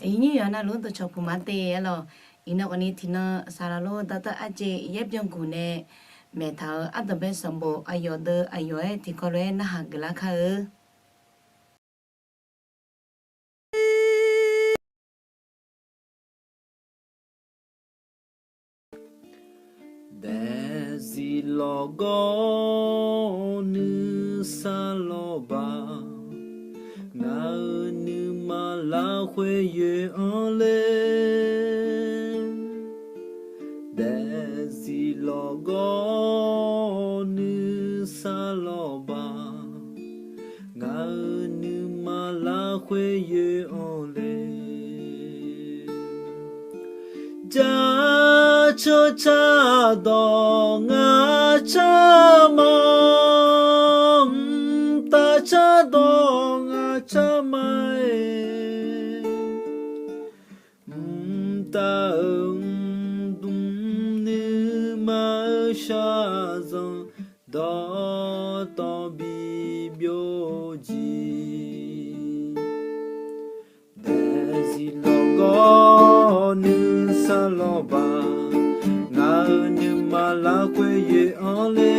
อีนี่ยานาลุตัวชอบพูมาเตะหรออีนอกอันนี้ที่น่ะสารโลตัดอาเจเย็บยงกูเน่แม่เท้าอัตเบสมบูอายอเดอายอเอที่เขาเรนหักละค่ะDesi logo nu saloba na nu mala hue yue ole Desi logo nu saloba na nu mala hue yue ole cha cho cha do nga cha ma ta cha do nga cha mai ta dum ni ma sha zong do to bi byo ji Desi logo nu sa lo ba nga nu ma la kwe ye ole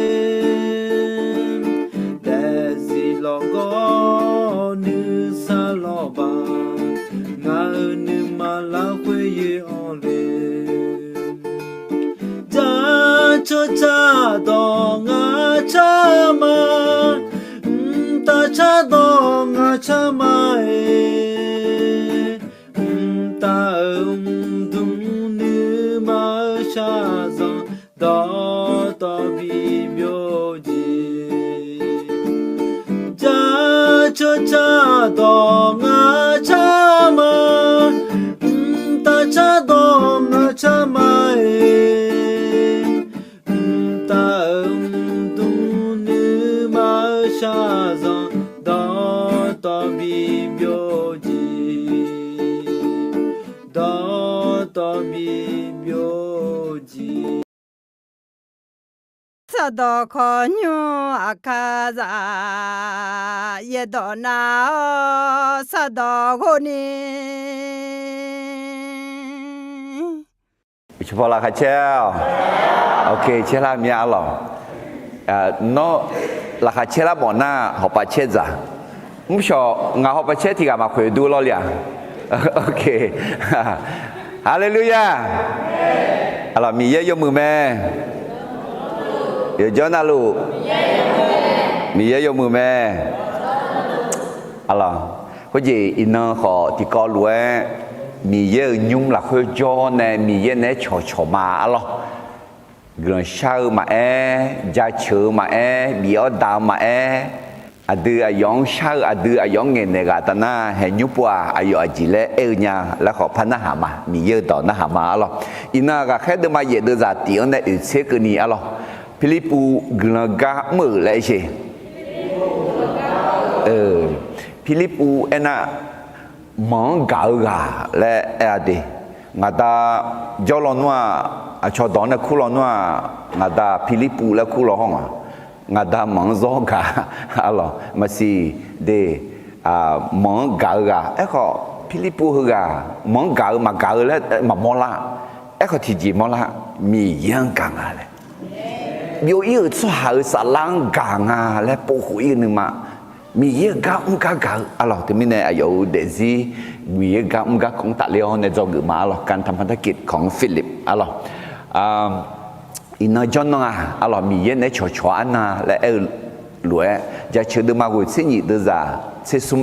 Desi logo nu sa lo ba nga nu ma la kwe ye ole cha cho cha do nga cha ma ta cha do nga cha ma ta dung nu ma sha zang da ta bi byo ji cha cho cha do nga cha ma ta cha do nga cha ma ta dung nu ma sha zang da ta bi byo ji da ta bi byo ji สะดอกขอญูอาคาซาเยดอนาสะดอกโคนีเฉพาะราคาเชลโอเคเชลามีอะไรโนราคาเชลาบ่อหน้าหอบปาเชจ้ะมุชองาหอบปาเชที่กามาคุยดูแล้วเนี่ยโอเคฮาเลลูยาอะไรมีเยอะยกมือแม่เดี๋ยวเจ้าหน้าลูกมีเยอะยกมือแม่อะไรก็จีอินเนอร์ขอที่กอลัวมีเยอะยุ่งหลักคือจอเนี่ยมีเยอะเนี่ยชอมาอะไรเรื่องเช้ามาจะเชื่อมามีอดาวมาอดีตยองเช้าอดีตยองเงินเนี่ยกันนะเห็นยุบว่าอายุอาจิเล่เนี่ยแล้วขอพันนาหามามีเยอะต่อนาหามาอะไรอินเนอร์ก็แค่เดินมาเยอะเดินจากที่อันเนี่ยอุเสกนี่อะไรพิลิปูกลางกาเมื่อไรใช่พิลิปูน่ะมังกาและดีงาตาจอลนัวชอดอนคู่ลนัวงาตาพิลิปูและคู่ลห้องงาตามังซอกาอะไรมาสิเดมังกาก็พิลิปูกามังกามากาและมามอลาก็ที่จีมอลามียังกังอะไร有一个出好啥浪港啊，来保护一个人嘛。มีเยอะกะอะหรอที่นี่เนี่ยอยู่เดซี่มีเยอะกะของตัดเลี้ยวในจอกุมาหรอการทำพันธกิจของฟิลิปอะหรออินนจอนน่ะอะหรอมีเยอะในชัวๆนะและหลวยจะเชื่อดูมากุศลนี่ดูจ้าเชื่อซุ่ม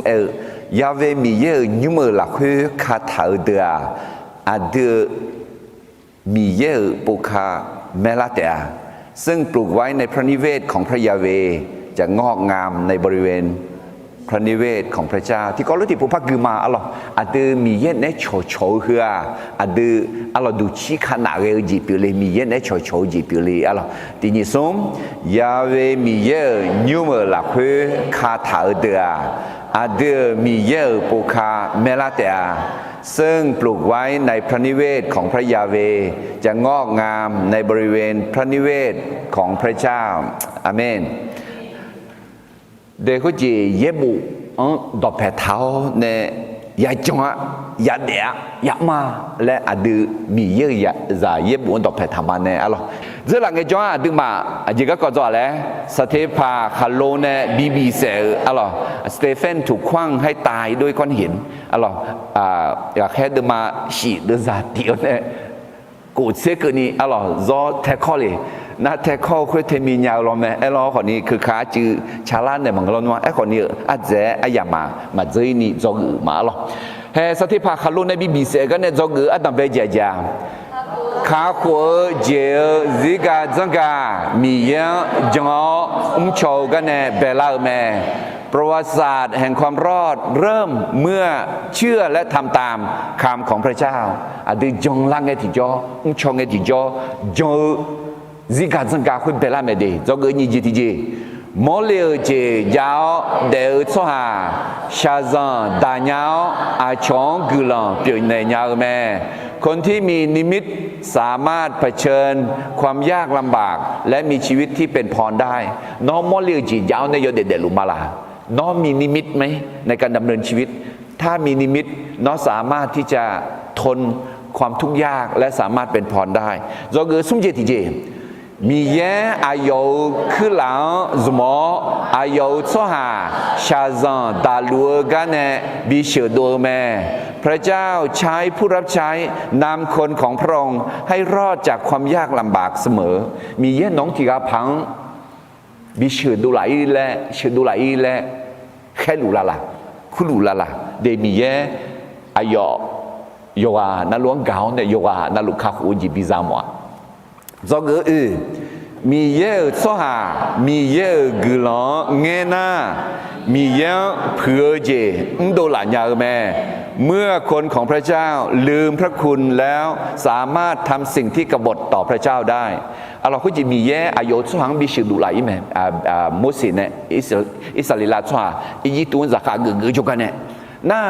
ยาเวมีเยอะยุ่งละคือคาถาเดืออะเดือมีเยอะปุคาเมลาเตะซึ่งปลูกไว้ในพระนิเวศของพระยาเวจะงอกงามในบริเวณพระนิเวศของพระเจ้าที่ก็รู้ที่ผู้พักคือมาอะไรอาจจะมีเย็นในโฉเหืออาจจะอะไรดูชี้ขนาดเอจีปิเลยมีเย็นในโฉจีปิเลยอะไรทีนี้สมยาเวมีเยอะยูเมอร์หลักคือคาถาเดืออาจจะมีเยอะปุคาเมลาเตะซึ่งปลูกไว้ในพระนิเวศของพระยาเวจะงอกงามในบริเวณพระนิเวศของพระเจ้าอาเมนเด็กก็จะเย็บบุดอกแผดเท้าใน ya chong ya de ya ma le adu mi ye ya za ye bu dok phe tham ba ne alo zhe la nge chong adu ma ji ga ko zo le Sate Pa Khalo ne bibi se alo Stephen ถูกขว้างให้ตายด้วยก้อนหินaloอยากให้เดมาฉีดza ti neกูเสกนี่alo zo te ko le na te ko khwe te mi nya lo me alo คนนี้คือขาจือชาลานเนี่ยมันก็ว่าไอ้คนนี้อาเจอายามาเจนี่จอกมาaloเฮสัทธิภาคลุในบีบีเสกันเนี่ยจอกอันดับเบจจาข้าขวเจซิกาจังกามียังจงอุ้มโชกันเนี่ยเบลาแม่ประวัติศาสตร์แห่งความรอดเริ่มเมื่อเชื่อและทำตามคำของพระเจ้าอดีจงลังเอติจออุ้งชงเอติจอจงซิกาจังกาคุยเบลาเมดีจงเงินจีทีจีมอลเลเจยาวเดอสหาชาซันดาญาวอาชองกุลังเปลี่ยนในยาวแม่คนที่มีนิมิตสามารถเผชิญความยากลำบากและมีชีวิตที่เป็นพรได้น้องมอลเลจียาวในยอดเด็ดลุมาลาน้องมีนิมิตไหมในการดำเนินชีวิตถ้ามีนิมิตน้องสามารถที่จะทนความทุกข์ยากและสามารถเป็นพรได้จงสุ่มเจติเจมีแย่อายุคือหลังสมออายุชั่วหาชาซันดาลัวกันเนบิเชโดแม่พระเจ้าใช้ผู้รับใช้นำคนของพระองค์ให้รอดจากความยากลำบากเสมอมีแย่น้องที่กาพังบิเชดูไหลและเชดูไหลและแค่หลุลาละคุณหลุลาละเดมีแย่อายุโยอานาล้วงเกาเนี่ยโยอานาลุคาคูจิบิซามัวจงมีเยอะสหามีเยอะกุลองเงน่ามีเยอะเผื่อเจโดหลานยาแม่เมื่อคนของพระเจ้าลืมพระคุณแล้วสามารถทำสิ่งที่กบฏต่อพระเจ้าได้เราก็จะมีแย่อายุสหังบิชิดุไหลแม่มุสลิมเนี่ยอิสราเอลชั่วอียิปต์จะขาเกือจุกันเนี่ยน่า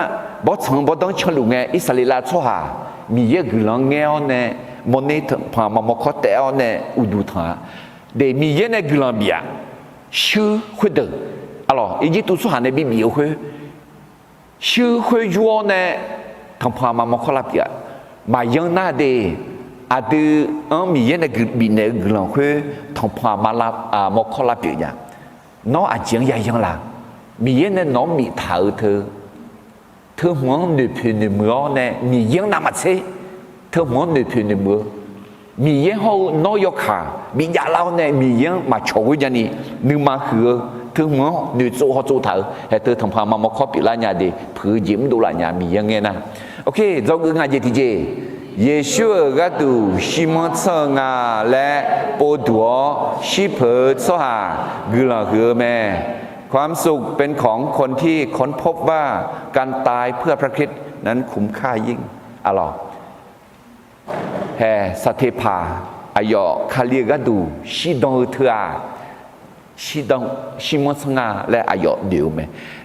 บอสของบอสต้องฉลุงไงอิสราเอลชั่วมีเยอะกุลองเงาเนี่ยมนุษย์พามามขอแต่เอาเนี่ยอุดุธาเดมีเยเนี่ยกุลาบียชื่อคุยเดอalorsอียิปต์สุหาเนี่ยบีบีคุยชื่อคุยยัวเนี่ยทำพามามขอลาบียมายังน่าเดอาดูมีเยเนี่ยบีเนี่ยกุลาคุยทำพามาลามขอลาบียน้องอาจยังยังละมีเยเนี่ยน้องมีเท่าเธอหัวหนึ่งพื้นหนึ่งมือเนี่ยมียังน่ามาเช่เธอมันไม่เพียงมือมีเยอะเขาน้อยขามียาเล่าเนี่ยมีเยอะมาโชว์อย่างนี้นึกมาคือเธอมันดูโซ่เขาโซ่เถอะให้เธอทำพามาครอบปีละเนี่ยดีเพื่อยิ้มดูละเนี่ยมีอย่างเงี้ยนะโอเคเราก็งานเจติเจเยซูก็ดูชิมอนเซงาและปวดัวชิเพอสหากุลาเหือแม่ความสุขเป็นของคนที่ค้นพบว่าการตายเพื่อพระคริสต์นั้นคุ้มค่ายิ่งอะไรแห่สัทธิภาอายอคาเลียกดูชิดองเถื่อชิมอนสงาและอายอเดียวไหม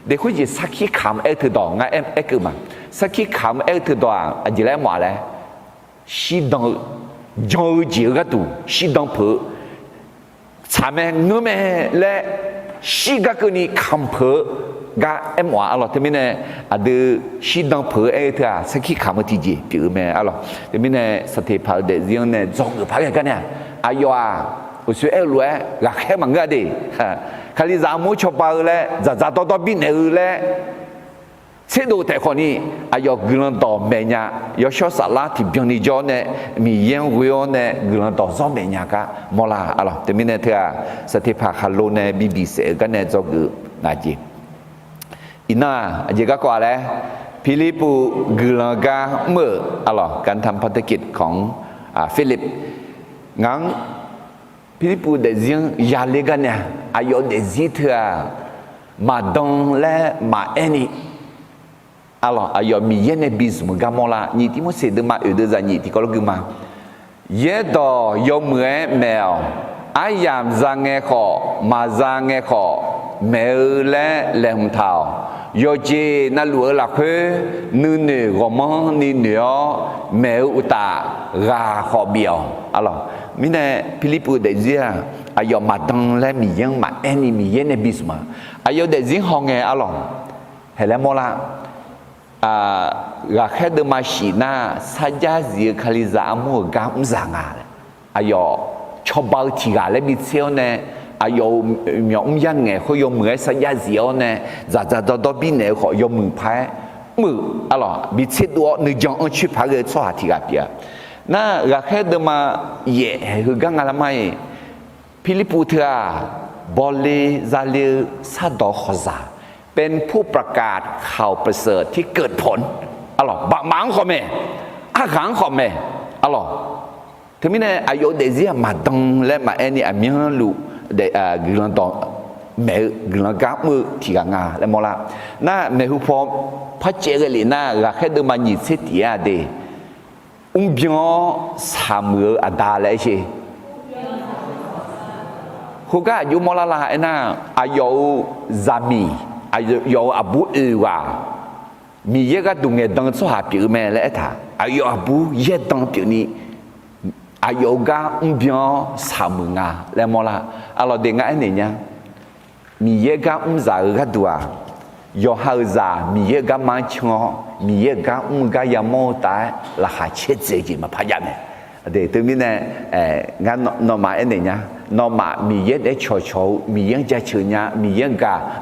เด็กคนจีสักขี้ขำถือดองง่ายคือมันสักขี้ขำถือดองอันนี้แหละหมอเลยชิดองจงจีกดูชิดองเผือชาแม่เงื้อแม่และชิกก็นี่คำเผือกะว่าอะไรที่มีเนี่ยอดีชิดองเผือถือสักขี้ขำที่จีเกี่ยวแม่อะไรที่มีเนี่ยสติภาพเด็กยังเนี่ยจงพักกันเนี่ยอายอ我说哎，罗哎，我开门个的，看你咱们吃饱了，咱到边来了，吃到太好呢，啊要个人到每年要小沙拉提边的家呢，米烟味哦呢，个人到上每年个，冇啦，啊咯，对面呢他สถิภาคาโล呢BBC กัน呢做个哪几，อีน่า这个过来，ฟิลิปปู个人个เมื่อ啊咯การทำภารกิจของฟิลิปงั้นฟิลิปปูได้ยินยาเล็กเนี่ยอายุได้ยินเถอะมาดองและมาเอ็นี่alors ayo mi yene bismu gamola ni ti mo se de ma e de za ni ti ko lu ma ye do yo mwe mel ayam za nge kho ma za nge kho me le le hum thao yo ji na lu la khwe nu ne go mo ni ne yo me u ta ga kho bio alors mi ne philippe de zia ayo ma dang le mi yang ma eni mi yene bisma ayo de zin ho nge alors hele mola rakyat de Mashina saja zia kaliza amu gam zanga ayo coba tiga le mitseone ayo myong yang nge ko yo mwe saja zia ne za do bi ne ko yo mu pai mu alors mitse do ne jong chu pa ge so ha tiga pia na rakyat de ma ye hu gang ala mai Pilipu thea bole zale sa do khozaเป็นผู้ประกาศข่าวประเสริฐที่เกิดผลอะหรอบะมังขอเมอาขังขอเมอะหรอถึงมิเนี่ยอายุเดซี่มาดังและมาเอนี่อามีฮันลูเดกลันตองเมกลันกามือที่กางาและมอละน่าเมหุพอพระเจ้าเลยน่ารักแค่เดิมมาหยิบเสียทีอะเดบิยสามมืออาดาเลยใช่คุณก็อยู่มอละละไอ้น่าอายุซามีอายุอาบุเอวามีเยอะก็ดูเงดังสหปีแม่และท่าอายุอาบุเยอะดังปีนี้อายุก็บิยสามมืองาและมอละเราเด็กง่ายเนี่ยมีเยอะก็จ่ายก็ดูยอหาจ่ามีเยอะก็มันชงมีเยอะก็ก็ยามตายราคาเช็ดเสียมาพยายามเดี๋ยวตัวนี้เนี่ยงานนอมาเนี่ยนอมามีเยอะได้โชว์มีเยอะจะเชื่อเนี่ยมีเยอะ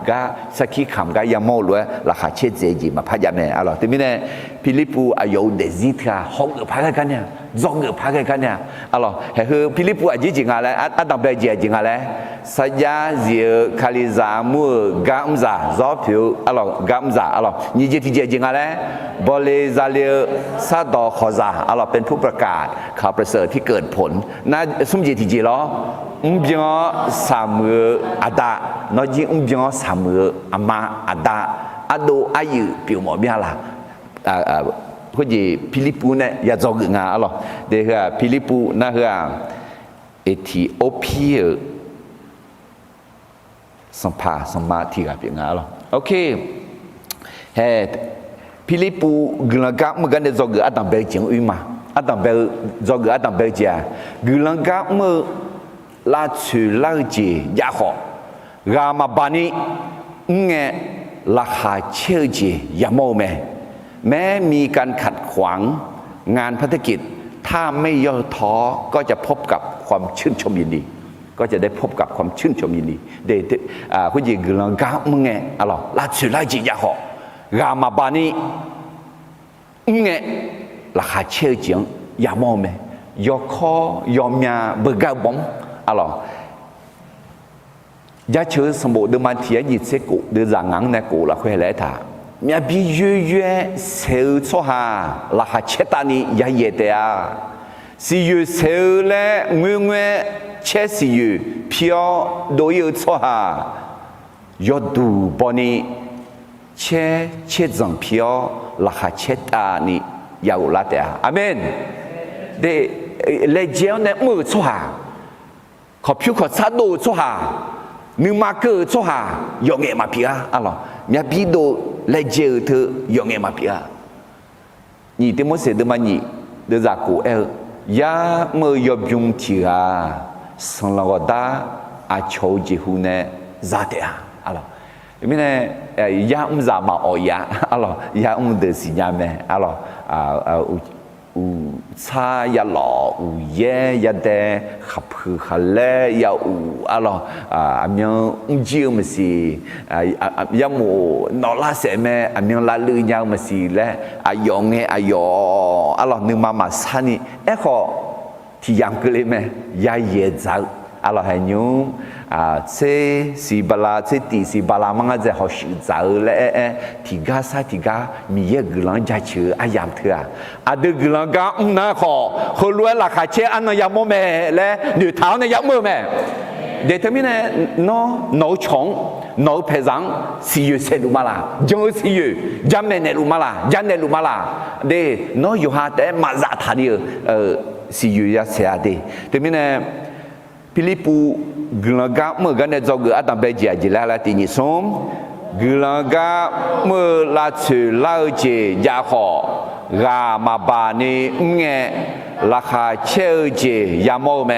ก็สักขีคำก็ยามล้วนราคาเช็ดเสียมาพยายามเนี่ยอะไรตัวนี้เนี่ยฟิลิปปูอายุเดซิทราหกพักกันเนี่ย2พักกันเนี่ยอะไรคือฟิลิปปูอายุจริงอะไรอันดับเบลเจียจริงอะไรสัญญาเสียคาลิซามูกัมซาจอผิวอะไรกัมซาอะไรนี่จะที่จริงอะไรบริซาเลียซาดอคอซาอะไรเป็นผู้ประกาศข่าวประเสริฐที่เกิดผลน่าสมจิตที่จริงหรอบิยสามมืออาดานอจิบิยสามมืออามาอาดาอาโดอายุผิวหมอเบียละก็จีฟิลิปปูเนี่ยอยากจะงาอะไรเดี๋ยวฟิลิปปูน่าคือเอธิโอเปียสัมมาที่กับงาอะไรโอเคเฮ้ฟิลิปปูกำลังกับมันกันเดี๋ยวจะอัตตาเบลจิงอุมาอัตตาเบลจะอัตตาเบลเจียกำลังกับมันลาชูลาจียาขอรามาบานีเงราคาเชื่อจียาโมเมแม้มีการขัดขวางงานภารกิจถ้าไม่ย่อท้อก็จะพบกับความชื่นชมยินดีก็จะได้พบกับความชื่นชมยินดีเด็กคุณยิงกำลังก้าวมึงไงอะไรลาชูลาจียาขอรามาบานีเงราคาเชื่อจียาโมเมยอคอยอมยาเบกาบอมอะไรยาเชื่อสมบูรณ์ดูมันเทียยิดเสกุดูจางงังในกูละคุยอะไรท่ามีบิเยอะเซลล์ชัวราคาเชตานียาเยเตียสิยูเซลล์เล่เงยเชสิยูพิโอโดยชัวยอดูบอนีเชจังพิโอราคาเชตานียาวลาเตียอาเมนเดเลเจลเนี่ยมือชัวขอพิวขอซาดูชัวนึกมาเกิดชัวยองเอมาพิอาอะไรมีบิโด来接他用的嘛比啊，你怎么写的嘛你，的咋过哎？呀，没有用题啊，生了个大啊，超级乎呢，咋的啊？啊咯，因为呢，呀，咋嘛哦呀，啊咯，呀，的是呀咩？啊咯，差一落有耶一的合合合咧有啊咯咁樣唔知咪是有冇攞拉些咩咁樣拉女有咪是咧用嘅用啊咯你媽媽生你一個體驗佢哋咩也嘢走啊咯係樣這是巴拉這地是巴拉乜嘢好少走咧提家啥提家มีเกลังจะเชื่ออายามเถอะเกลังก็น่าขอคนรวยราคาเชื่ออันนั้นยามโมแม่และหนูเท้าในยามมือแม่เดี๋ยวทำไมเนี่ยน้องชงน้องเพซังสิยูเซลุมาลาจงสิยูจันเนเนลุมาลาจันเนลุมาลาเดี๋ยวน้องอยู่หาแต่มาจากท่านี้สิยูยาเสียเดี๋ยวทำไมเนี่ยฟิลิปปูกลังก็เมื่อกันเนี่ยจงอัตตาเบจิอาจิลาลาตินิสมกลังก็เมื่อลาชูลาเจียาขอรามาบานีเงราคาเชื่อเจียาโมแ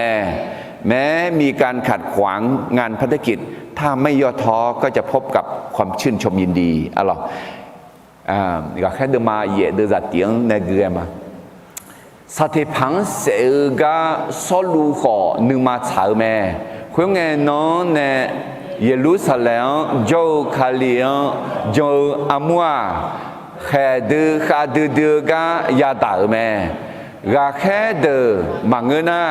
ม้มีการขัดขวางงานภารกิจถ้าไม่ย่อท้อก็จะพบกับความชื่นชมยินดีอะไร ga khe de ma ye de za tiếng ne ge ma sa te phang se ga so lu kho nu ma chao me khwe nge no ne Jerusalem jo khalian jo amua khe de ga ya da me ga khe de mangena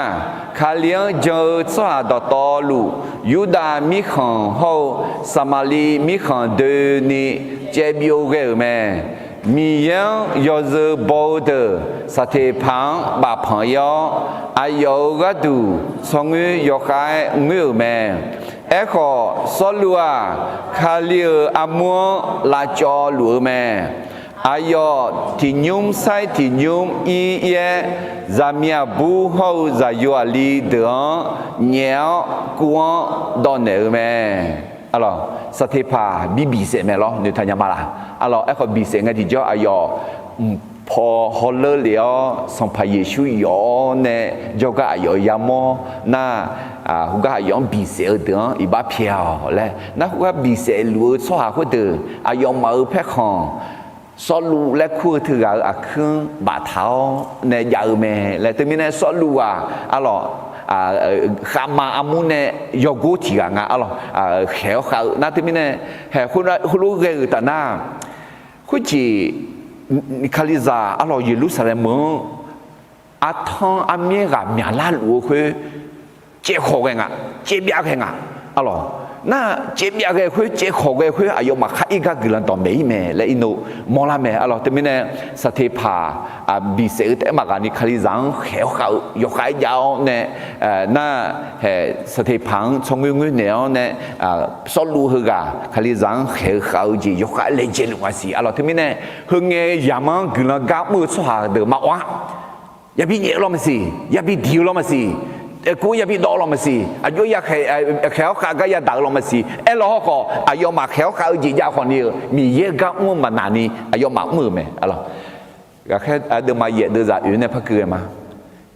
khalian jo cha da to lu yuda mi khan ho samali mi khan de ni che bio ge me mi yang yo ze bo de sa te phang ba phang yo ayo ga du song yo khai ngư me echo solua khalia amu la cho lu me ayo ti nhum sai ti nhum i ye zamia bu ho za yo ali de nheo kuo don ne me alors ça t'est pas bibi c'est mais alors ne tanya mala alors echo bi c'est ngati jo ayo po holle leo son pa yesu yo ne jo ga ayo yamo na hu ga ayo bi c'est de i ba piao le na hu ga bi c'est lu so ha ko de ayo ma phe khon so lu le khu thư ga a khương ba thao ne giờ me le te mi ne so lu alors khama amune yogoti nga alors khéo khao na te mi ne he khu lu ge ta na khu chi khaliza alors Jerusalem attend amiera mia la lu khu che kho ge nga che bia ge nga alors na che bia ge khu che kho ge khu ayo ma khai ga gilan to mei me le ino mo la me alors te mi ne sa te pa bi se te ma ga ni khalizang khéo khao yo khai yao ne na he sa te phang chong ngue ne ne so lu hu ga khalizang khéo khao ji yo khai le je lu wa si alors te mi ne hu nge yamang gilan ga mu so ha de ma wa ya bi ye lo ma si ya bi di lo ma siกูอย่าพี่ดอลมาสิอายุอยากแขวขาก็อย่าดักลงมาสิล้อก็อายุมาแขวขาจียาคนนี้มีเยอะก็มือมานานี้อายุมามือไหมอะไรก็แค่เดินมาเยอะเดินจากอยู่ในพักเกลือมา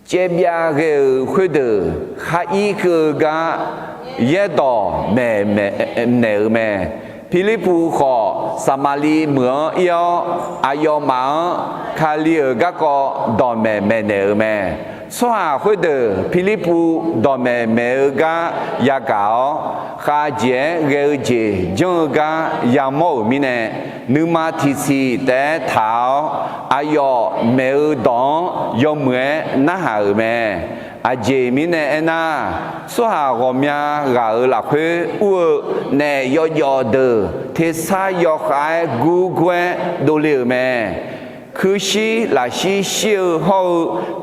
เจ็บยาเกลือคุยเดือข้าอีคือก็เยอะต่อแม่เนื้อแม่พิลิปูขอสมาลีเหมือนยออายุมาคาลีก็ดอนแม่เนื้อแม่所以会的，菲律宾到每个亚高，哈杰个杰，整个亚某米呢，你妈提起在头，哎哟，每个当有没那下没？啊，杰米呢？那所以我们个拉去我呢要的，提啥要还古怪都了没？คือชีลาชีเชี่ยวเขา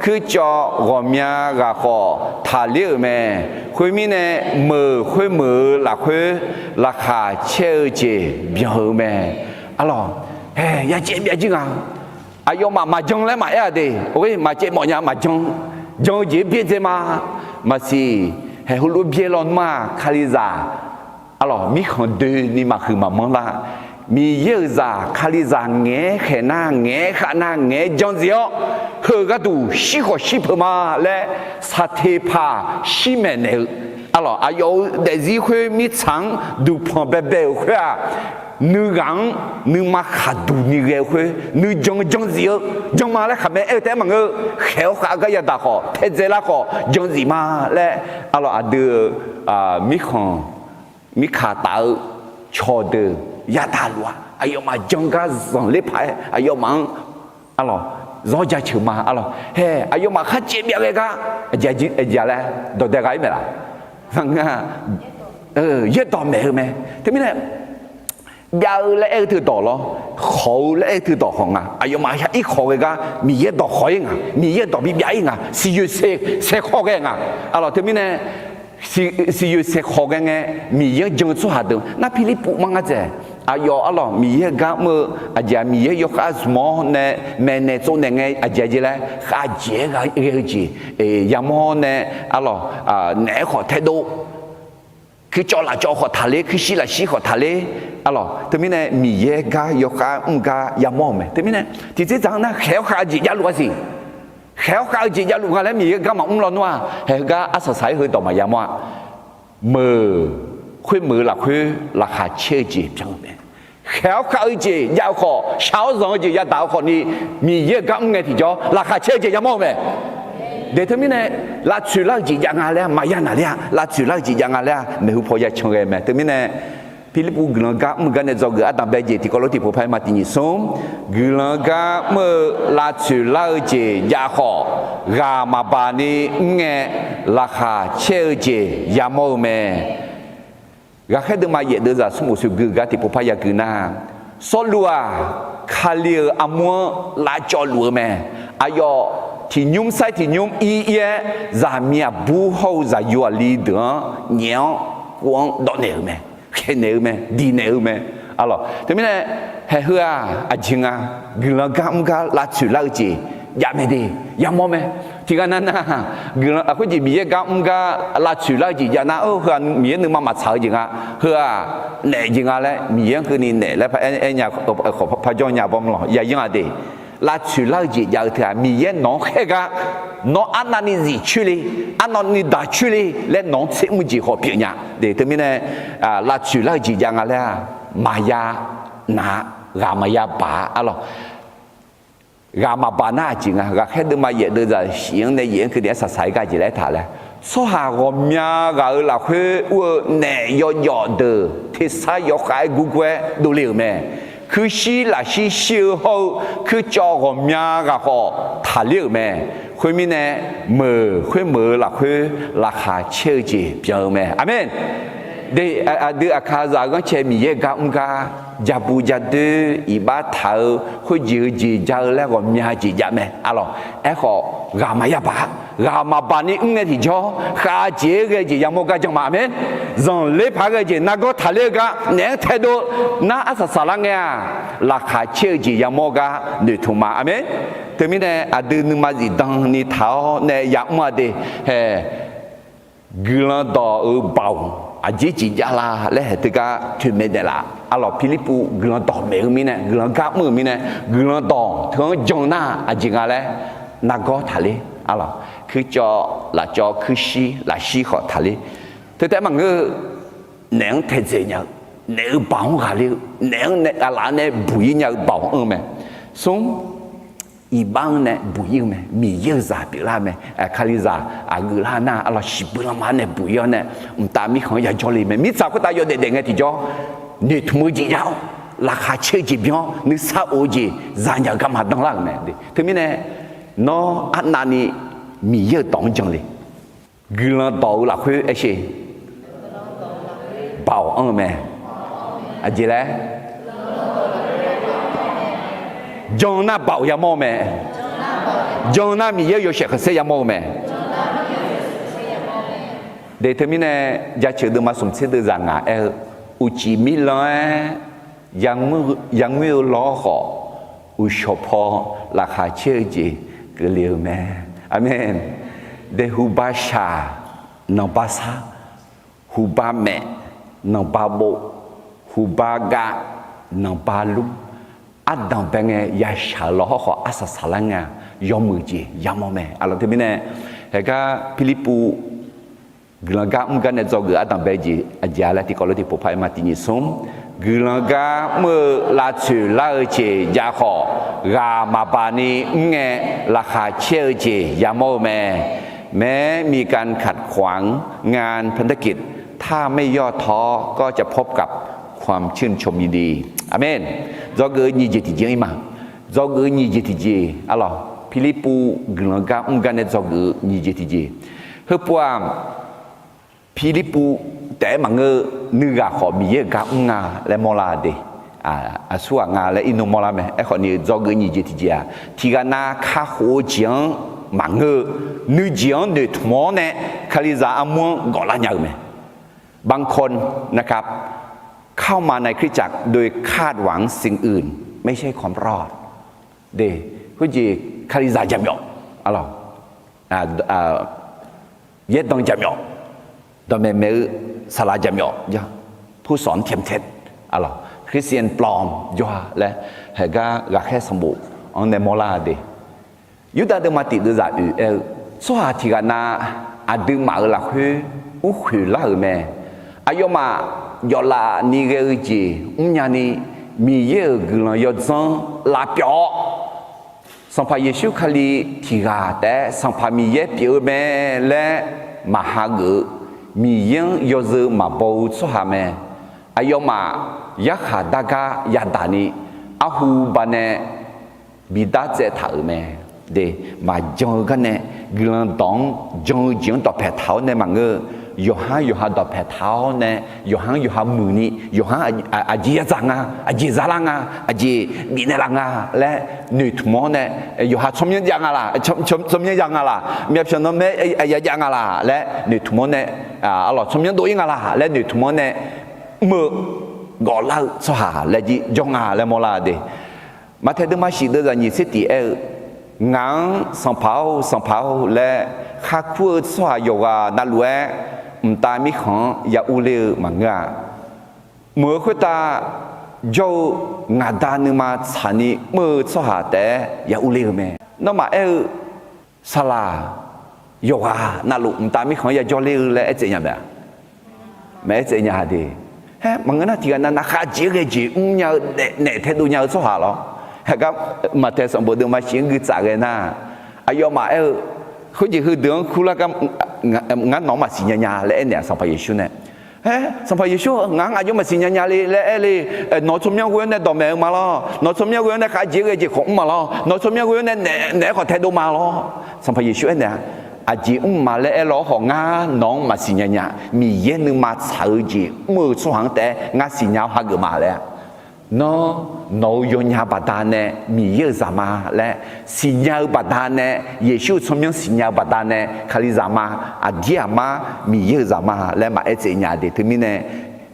คือจอหัวเมียกับขอทาเลี้ยวแม่คุยมีเนี่ยคุยมือหลักคุยราคาเชี่ยวเจ็บเบี้ยวแม่อะไรเฮ้ยอย่าเจ็บอย่าจริงอ่ะอายุมาจงแล้วมาเออเดโอ้ยมาเจ็บหมดเนี่ยมาจงเจ็บเบี้ยเจ็บมาสิเฮ้ยหุ่นเบี้ยร้อนมาคาริซาอะไรมีคนเดินนี่มาคือมามองละมีเยอะจ้าคาลิจาเงี้ยแค่หน้าเงี้ยขาหน้าเงี้ยจังเสียวเฮก็ดูชิขอชิพมาและสัตย์พาชิเมเนลอะไรอายุเด็กที่คุยมีชังดูพอแบบคุยนึกงังนึกมาขาดูนี่เกคุยนึกจังเสียวจังมาแล้วขับแต่แต่มันก็เขียวขาก็ยังตาขอเทเจละขอจังสีมาและอะไรดูมีขาตาชอเดยาตาลัวอายุมาจังก็ส่งเล็บไปอายุมังอะไรรอจะเชื่อมาอะไรเฮ้อายุมาข้าเจ็บยังไงก็จะแล้วโดนได้ไงไหมล่ะฟังง่ะเยอะต่อแม่ไหมที่ไม่ได้ยาวแล้วถือต่อหรอเขาแล้วถือต่อของอ่ะอายุมาแค่อีกข้อก็มีเยอะต่อข้อเองอ่ะมีเยอะต่อบิบยาเองอ่ะสี่ยูเซข้อเองอ่ะอะไรที่ไม่ได้สี่ยูเซข้อเองมีเยอะจังสุดหาดูน่าพิลิปุมังอาเจอายุอะไรมีเยอะก็มืออาจจะมีเยอะยกอาสมอเนี่ยแม่เนี่ยส่วนเนี่ยอาจจะจีเลยอาจจะก็เยอะจียามอเนี่ยอะไรเนี่ยขอเทดูคือจอละจอขอทะเลคือชีละชีขอทะเลอะไรแต่ไม่เนี่ยมีเยอะก็ยกอาก็ยามอไหมแต่ไม่เนี่ยที่จะจังนะแค่ขาจียาลูกสิแค่ขาจียาลูกแล้วมีเยอะก็มาร้อนว่าเฮก็อาศัยคือต่อมายามอมือคุยมือละคุยราคาเชื่อจีจังเลยแ khảo khảo gì giao khó sáu giờ gì giao đạo khó ni mi ye gam nghe thì cho là khá chơi gì giao mẹ để thế này là chủ là gì dạng à mà ya nào là chủ là gì dạng à mẹ hụt phải chồng em mẹ thế này Philippu glam cái này do cái adam bây giờ thì có lối thì phải mà tin sống glam là chủ là gì giao khó gà mà bà ni nghe là khá chơi gì giao mẹ gak ada mayat dia dah semua sugu gati popaya kena solua khalir amua la cholua me ayo thì nhung sai thì nhung ye za mia bu ho za yo li de nheo quang do ne me khe ne me di ne me alo thế này he hua a jinga gila gam ga la chu la ji ya me di ya mo me thì cáiนั้นนะaku chỉ biết gam ga la chu la ji ya na o han miนึงมาchao ji ga he ne ji ga le miคือนี่ne le ai nhàพระเจ้าnhà bom lo ya yin a de la chu la ji ya the mi ye no he ga no anani ji chu li anani da chu li le no che mu ji ho pi nya de thế này la chu la ji ya ga le ma ya na ga ma ya ba alo gà mà bà na chính à gà hết đứa mà dễ đưa ra hiện nay hiện cái đấy sạch sạch cái gì đấy thà là số hàng gồm nhà gà là khuê u nè yo được thì sai yo khai gu quê đủ liều mẹ cứ xí là xí siêu hậu cứ cho gồm nhà gà họ thà liều mẹ khuê mi nè mờ là khá chơi gì giờ mẹ amen để đưa akha ra cái chơi mi ye gà gà jabu jadu iba thao khu dư gì giờ là gồm nhà gì dạ mẹ alo họ gà mà bà ni nghe thì cho khá chế cái gì yang một cái trong mà mẹ rồi lấy phá cái gì na có thà lê gà nén thái độ na asa salang nghe là khá chế gì yang một cái nữ thủ mà amen từ mình này đưa nương mà gì đăng ni thao này yang mà đi hè gila đỏ ở bầu chỉ ra là lẽ từ cái chuyện này là alo Philippu gila đỏ mẹ mình này gila gáp mưa mình này gila đỏ thường Jonah chỉ cái lẽ na có thà lê alo cứ cho cứ là xí họ thà lê thếแต่mà ngư nén thế gì nhở nén bảo hà liu nén là nén bùi nhở bảo mẹ xuống一般呢不用呢，米有啥别啦么？看你啥个啦那，阿拉西不啦嘛呢不要呢，大米可以叫你们，米咋个大要的个地叫，你土木机要，拉下车机标，你啥物事，咱要干嘛当啷呢？的，他们呢，那那里米有当中哩，个啦到啦去那些，保安么？姐嘞？Jonah bảo ya mo mẹ Jonah mi yo sẽ khơi ya mo mẹ để thế mình này giá trị được mà sống sẽ được rằng à uchi mi lo yang mi lo họ ushopo là khai chơi gì cái liều mẹ amen để huba sha nó ba sa huba mẹ nó ba bộ huba ga nó ba lum Adam pengen ya shalom ho asa salanga yomuji yamome alo thế bên này cái Philippu gelaga mungkin ne zoga Adam beji ajala ti kalau ti popai mati ni som gelaga me la chu la che ya ho ga ma ba ni nge la kha che che yamome แม้มีการขัดขวางงานพันธกิจถ้าไม่ย่อท้อก็จะพบกับความชื่นชมยินดีอาเมน do cái gì thì gì mà do cái gì thì gì alo Philippu gelaga mungkin ne zoga gì thì gì hấp qua Philippuแต่มังเงนึกขอมีเยกะงาและมอลาเดสัวงาและอินโนมอลาเมไอ้คนนี้จอกนี่จีจีอ่ะที่กันน่าข้าหัวเจียงมังเงนึกเจียงเดือดหมอเนี่ยคาริซาอมัวก่อละยังไหมบางคนนะครับเข้ามาในคริสตจักรโดยคาดหวังสิ่งอื่นไม่ใช่ความรอดเดผู้จีคาริซาจำยอกอะไรเย็ดต้องจำยอกตอนเมื่อสลายจำยอกย่าผู้สอนเทียมเท็จอะไรคริสเตียนปลอมย่าและเหตุการณ์แค่สมบูรณ์อันเดมอลาเดยุดาเดมาติดด้วยจากส่วนที่กันน่าอาดึงมาหลักคืออุ้ยหลักแม่อายุมายอลานิเกอจีญาณี mi ye glan yo zan la pyo sang pa yesu khali thiga te sang pa mi ye pyo me le ma ha ge mi yen yo ze ma bo so ha me ayo ma ya kha daga ya dani ahu bane bida che tha me de ma jong ga ne glan dong jong jing to phe thao ne ma nge yo ha do phe thao ne yo ha mu ni yo ha a ji za nga a ji za la nga a ji mi ne la nga le nu tu mo ne yo ha chom yin yang la chom yin yang la mi phe no me ya yang la le nu tu mo ne a lo chom yin do yin la le nu tu mo ne mu go la so ha le ji jong a le mo la de ma the de ma shi de za ni se ti e ngang sang pao le kha khu so ha yo ga na lue ta mi khon ya u le ma nga mo khu ta jo nga da ni ma cha ni mo so ha te ya u le me no ma e sala yo ga na lu ta mi khon ya jo le le e che nya ba me che nya de he ma nga na ti ga na kha ji ge ji nya ne the du nya so ha loครับมาแต่สมบูรณ์มาเสียงคือจากเลยนะอายอมาเขาจะคือเดือนคุละก็งั้นน้องมาสิญญาและเนี่ยสัมภาระชุเนี่ยเฮ้สัมภาระชุงั้นอายอมาสิญญาเลยและน้องชมยังคุยเนี่ยดอมแมวมาล้อน้องชมยังคุยเนี่ยขายเจี๊ยบของมาล้อน้องชมยังคุยเนี่ยขอเทดูมาล้อสัมภาระชุเนี่ยอาจีมาและล้อของงาน้องมาสิญญามีเย็นนึงมาเฉยจีมือช่วงแต่งาสิญญาฮักมาแล้วno yo nya badane mi ye zama le sinya badane yeshu chomyang sinya badane khali zama adia ma mi ye zama le ma etse nya de temine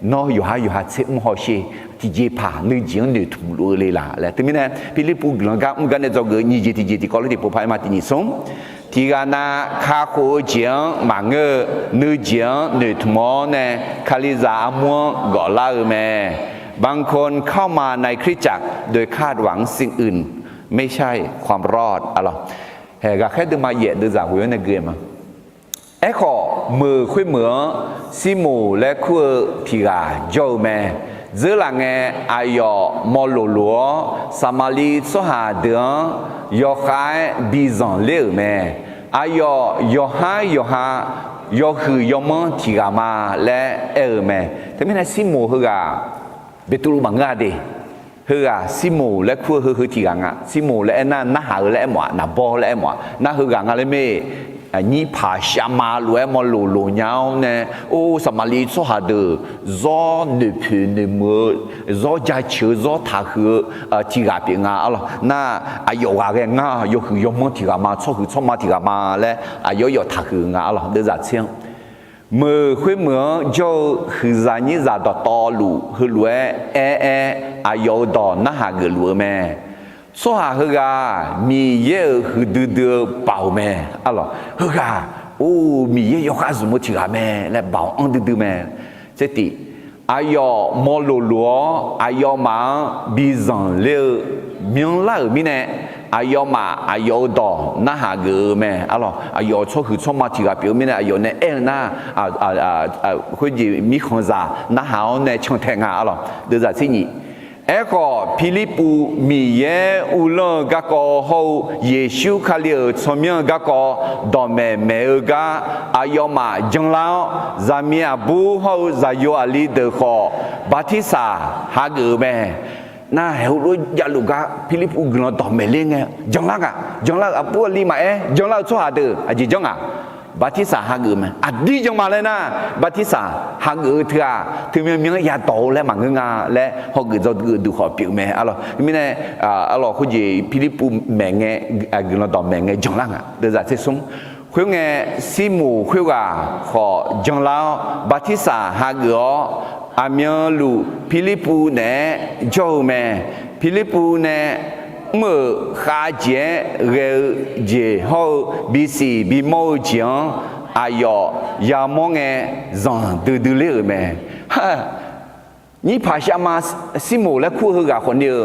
no yo ha che mo shi ti je pa ni jing ni tu lo le la le temine pilipu glanga ga ne zog ni je ti ko le ti po pai ma ti ni song ti ga na kha ko jing ma nge ni jing ni tu mo ne khali za mo go la meบางคนเข้ามาในคริสตจักรโดยคาดหวังสิ่งอื่นไม่ใช่ความรอดอะไรเฮ้ยก็แค่ดูมาเหยียดดูจากหัวในเกมอ่ะขอมือคุยเหมือซิมูและคุยพิกาโจแม่เจอหลังอายอมอลลัวสามาลีสหาเดือนยอขายบิซอนเลี้ยวแม่อายอยอคือยอมพิกามาและแม่แต่ไม่ใช่ซิมูคือกาbetul bangga deh, hera simu le ku he tiganga, simu le na ha le mo na bo le mo, na hera le me ni pa shama le mo lo nyao ne, o samali so ha de, zo ne pu ne mo, zo ja chu zo ta hu tiga pi nga alo, na ayo ga ge nga yo hu yo mo tiga ma cho ma tiga ma le ayo ta hu nga alo de za qiangมือคุยเหมือนโจคือจานี่จะต่อลูคือรวยอายอดอนน่าหากรวยแม่สหะคือกามีเยอะคือดื้อเบาแม่อะไรคือกาโอ้มีเยอะยกขาสมุทิกาแม่และเบาอันดื้อแม่เจติอายอมอลลัวอายอมาบิซันเลี้ยวมีนล่ามีเนี่ยอายอมาอายอดอน่าหากแม่อะไรอายอชอบคือชอบมาทิกาเปียวมีเนี่ยอายอเนี่ยน่าคุยจีมีคนจะน่าหาเนี่ยช่างแทงอะไรเดี๋ยวจะสิ่งนี้ก็พิลิปูมีเยอุลก็ก็เขาเยซูคาเลียชมยังก็ก็ดอมเมก็อายอมาจังแล้วจามีอาบูเขาจะอยู่อาลีเดอขอบาติสาหากแม่น่าเฮลุยาลูกะพิลิปูกนดอมเลงจังละกะจังละอาปูลีมาจังละชัวเดออาจิจังอ่ะบาติสาหากแม่อดีจังมาเลยนะบาติสาหากเถื่อถึงมียาโตและมังงาและเขาเกิดจะดูขอเปียวแม่อะไรมีเนี่ยอะไรคุยพิลิปูแม่เงี้ยกนดอมแม่เงี้ยจังละอ่ะเดี๋ยวจะเสร็จคุยเงี้ยซิมูคุยว่าขอจังละบาติสาหากอามีลูพิลิปูเนี่ยโจแม่พิลิปูเนี่ยเมื่อข้าเจเรเจเขาบีซีบีโมจิงอายอยามองจังดื้อเลี้ยแม่ฮะนี่พาชามาซิโมและคู่กับคนเดียว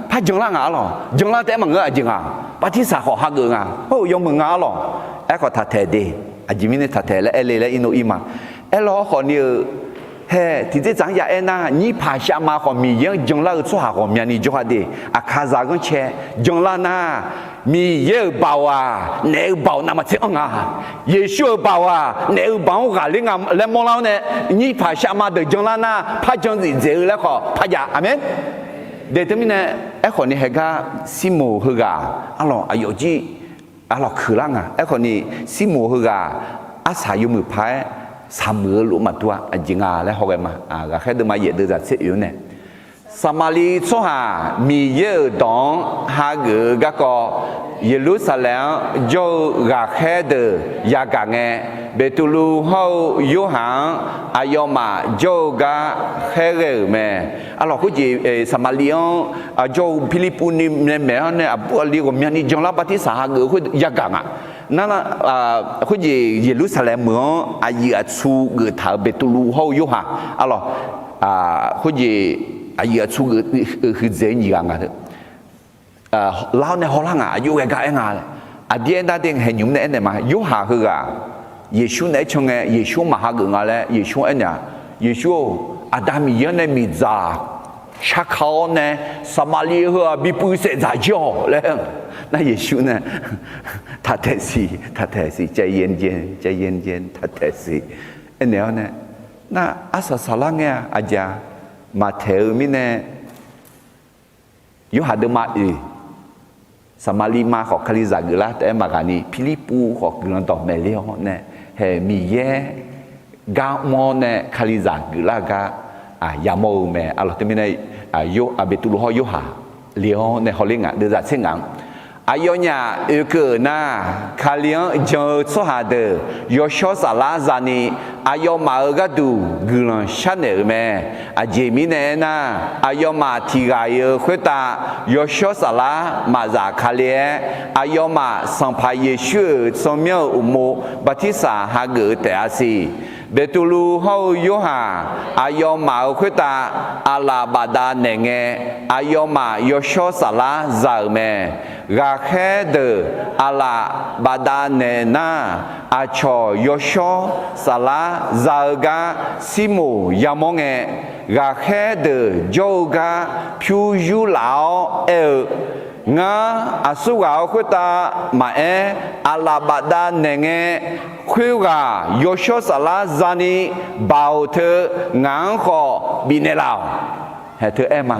พาจังละงาหรอจังละแต่มังเงาจริงอ่ะปฏิสาขอฮักงาโอ้ยงมึงงาหรอก็ทัดเทดีอาจิมินทัดเทและเอเลและอินโนอิมาล้อคนเดียว嘿，ที่จะจังยาเอ็นะนี่ภาษามาของมีเยอะจังละชั่วหาของมีนี่จังหวะดีอาคาซากันเชจังละนะมีเยอะเบาอ่ะเนื้อเบาน้ำมันเชื่องอ่ะเยซูเบาอ่ะเนื้อเบากะลิงอ่ะแล้วมองเราเนี่ยนี่ภาษามาเดจังละนะพระจังสิเจอแล้วก็พระยาอาเมนเดี๋ยวนี้เนี่ยไอ้คนนี้เฮกาซิโมเฮกาอะล่ะอายุจีอะล่ะคือล่างอ่ะไอ้คนนี้ซิโมเฮกาอาศัยอยู่มือพายสามมือรู้มาตัวจริงอ่ะแล้วเขาแกมาก็แค่เดินมาเยอะเดินจากเสียอยู่เนี่ยสมาลีชั่วหามีเยอะดองฮาเกก็ก็เยรูซาเล็มโจกาแค่เดยากางเงเบตุลูเฮายูหังอายอมาโจกาแค่เกแม่อะล่ะคุณจีสมาลีอ๋อโจฟิลิปปินส์เนี่ยแม่เนี่ยบุรีก็มีนี่จงลาปฏิสาหะเกคุณยากางอ่ะนั่นน่ะคุณจีเยรูซาเล็มเมืองอายุสูงเท่าเบตุลูเฮายูหังอะล่ะคุณจีอายุสูงคือเจนยังไงเราเนี่ยฮอลล์อายุแก่ยังไงเดี๋ยวนั้นเองเห็นยุ่งเนี่ยมายุหาคือเยซูเนี่ยชงเยซูมาหากันอะไรเยซูเนี่ยเยซูอาดามีเนี่ยมีจ่าชักเขาเนี่ยสมาลีเหรอบีปุยเสจ่าจ่อเลยนั่นเยซูเนี่ยทัดเทสีใจเย็นทัดเทสีเนี่ยน่ะอาศัยสลังเนี่ยอาจารย์มาเทอมิเนี่ยยุหาเดมาสมาลีมาของคาลิซากุลาแต่มาการนี้ฟิลิปปูของกลันต่อเมเลียเนี่ยเฮมีเย่กามอนเนี่ยคาลิซากุลากายามโอเมอะไรที่มีเนี่ยโยอาเบตุลฮอยุหาเลี้ยวเนี่ยเขาเลี้ยงเดือดเส้นงังอายุเนี่ยเกินนะคาเลี้ยงเจอสหาเดยอชอสาลาซานีอายุมาก็ดูกุลันชันเอเมเจมิเนนะอายุมาที่กายขวดายอชอสาลามาจากคาเลียอายุมาสัมภายชื่อสมัยอุโมบัติสาหาเกิดแต่อาศีเบตุลูเฮายูหาอายุมาขวดอาลาบาดาเนเงอายุมายอชอสาลาซาเมกาแค่เดอาลาบาดาเนนาอาชอยอชอสาลาซากาซิโมยามงเงกาแค่เดโจกาพิวยูลาวงาอาสุกาขวดมาอาลาบาดาเนเงคุยกายอชอสาลาซานีบ่าวเธองานขอบินเนลาวให้เธอมา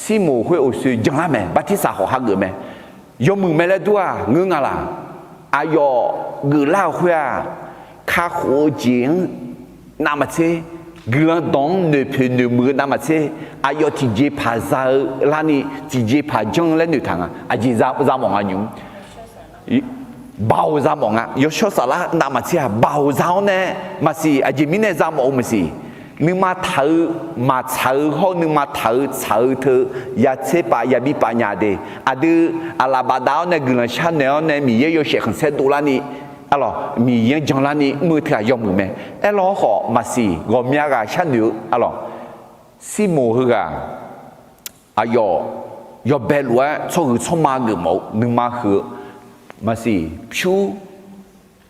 ซิโมคุยอุสุจังละแม่บัติสาขอฮักเกแม่ยอมมึงไม่เลยตัวเงื้องอะไรอายอกุลาคุยข้าหัวจิงนามาเชกุลาดงเนเพเนมือนามาเชอายอที่เจพาซาลานี่ที่เจพาจังเล่นอยู่ทางอาจีซามองอายุบ่าวซามองยอชสาระนามาเชียบ่าวซาวเนี่ยมาสิอาจีมิเนี่ยซามองมาสินึกมาเธอมาเธอเขานึกมาเธอเธอยาเชปายาบิปัญญาเดอดีอาลาบาดาวเนี่ยกุลชาเนลเนี่ยมีเยอะเสียงเซดูลานี่อะไรมีเยอะจังลานี่มือเทียยอมมือแม่เราขอมาสิกอมีอะไรชาเนลอะไรซิโมฮึกะอายอยเบลว่าชอบชอบมาเกมนึกมาคือมาสิพิว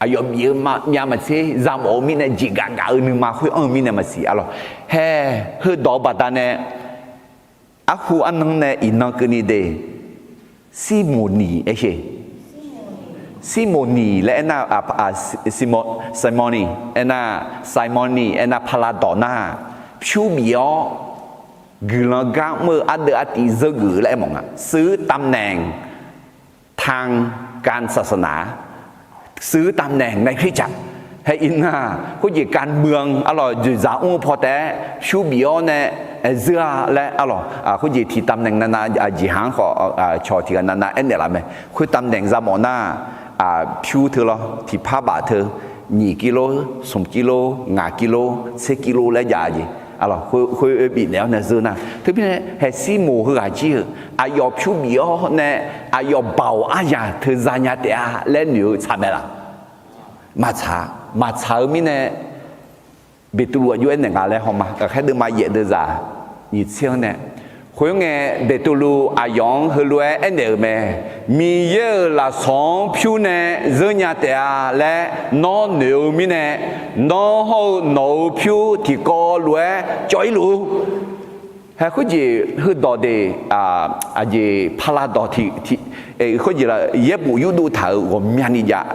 อายุมีมามีมาสิจำเอามีเนี่ยจิกางๆนึกมาคุยมีเนี่ยมาสิอะไรเฮ้ดอกบัดเนี่ยอาคูอันนั้นเนี่ยอินนักนี่เดซิโมนีซิโมนีและน่าซิโมนีน่าไซมอนีน่าพาราดอน่าพิวมีอ๋อกุลกาเมื่ออันเดอติเจกุและมองซื้อตำแหน่งทางการศาสนาซื้อตำแหน่งในคริสตจักรให้อินนาผู้หญิงการเมืองอร่อยจุดจ้าอุ้งพอแต่ชูบิโอเนี่ยเสือและอร่อยผู้หญิงที่ตำแหน่งนั้นจีฮังขอชอที่กันนั้นเนี่ยละไหมคุยตำแหน่งจามอน่าพิวเธอหรอที่ผ้าบาเธอ2 กิโล3 กิโล5 กิโล10 กิโลและยาจีอะไรคุยบิดแล้วเนี่ยซื้อนะทุกพี่เนี่ยให้ซิโมคืออะไรจีอายอพิวบิโอเนี่ยอายอเบาอายาเธอจานยาเดียเล่นอยู่ทำไมล่ะมาช้ามีเนี่ยบิดตัวอยู่เอ็นหนึ่งอะไรหอมมาแต่แค่เดินมาเยอะเดินจ่าหยิบเชี่ยวเนี่ย khối nghe để tu lu ayong hơi lue anh đều mẹ mi giờ là sống phiêu nè giờ nhà tiệt lẽ nó nhiều mi nè nó hậu nấu phiêu thì có lue chói lu hay có gì hơi đỏ để gì pala đỏ thì có gì là yếp bù yu du thở gồm nhà ni ya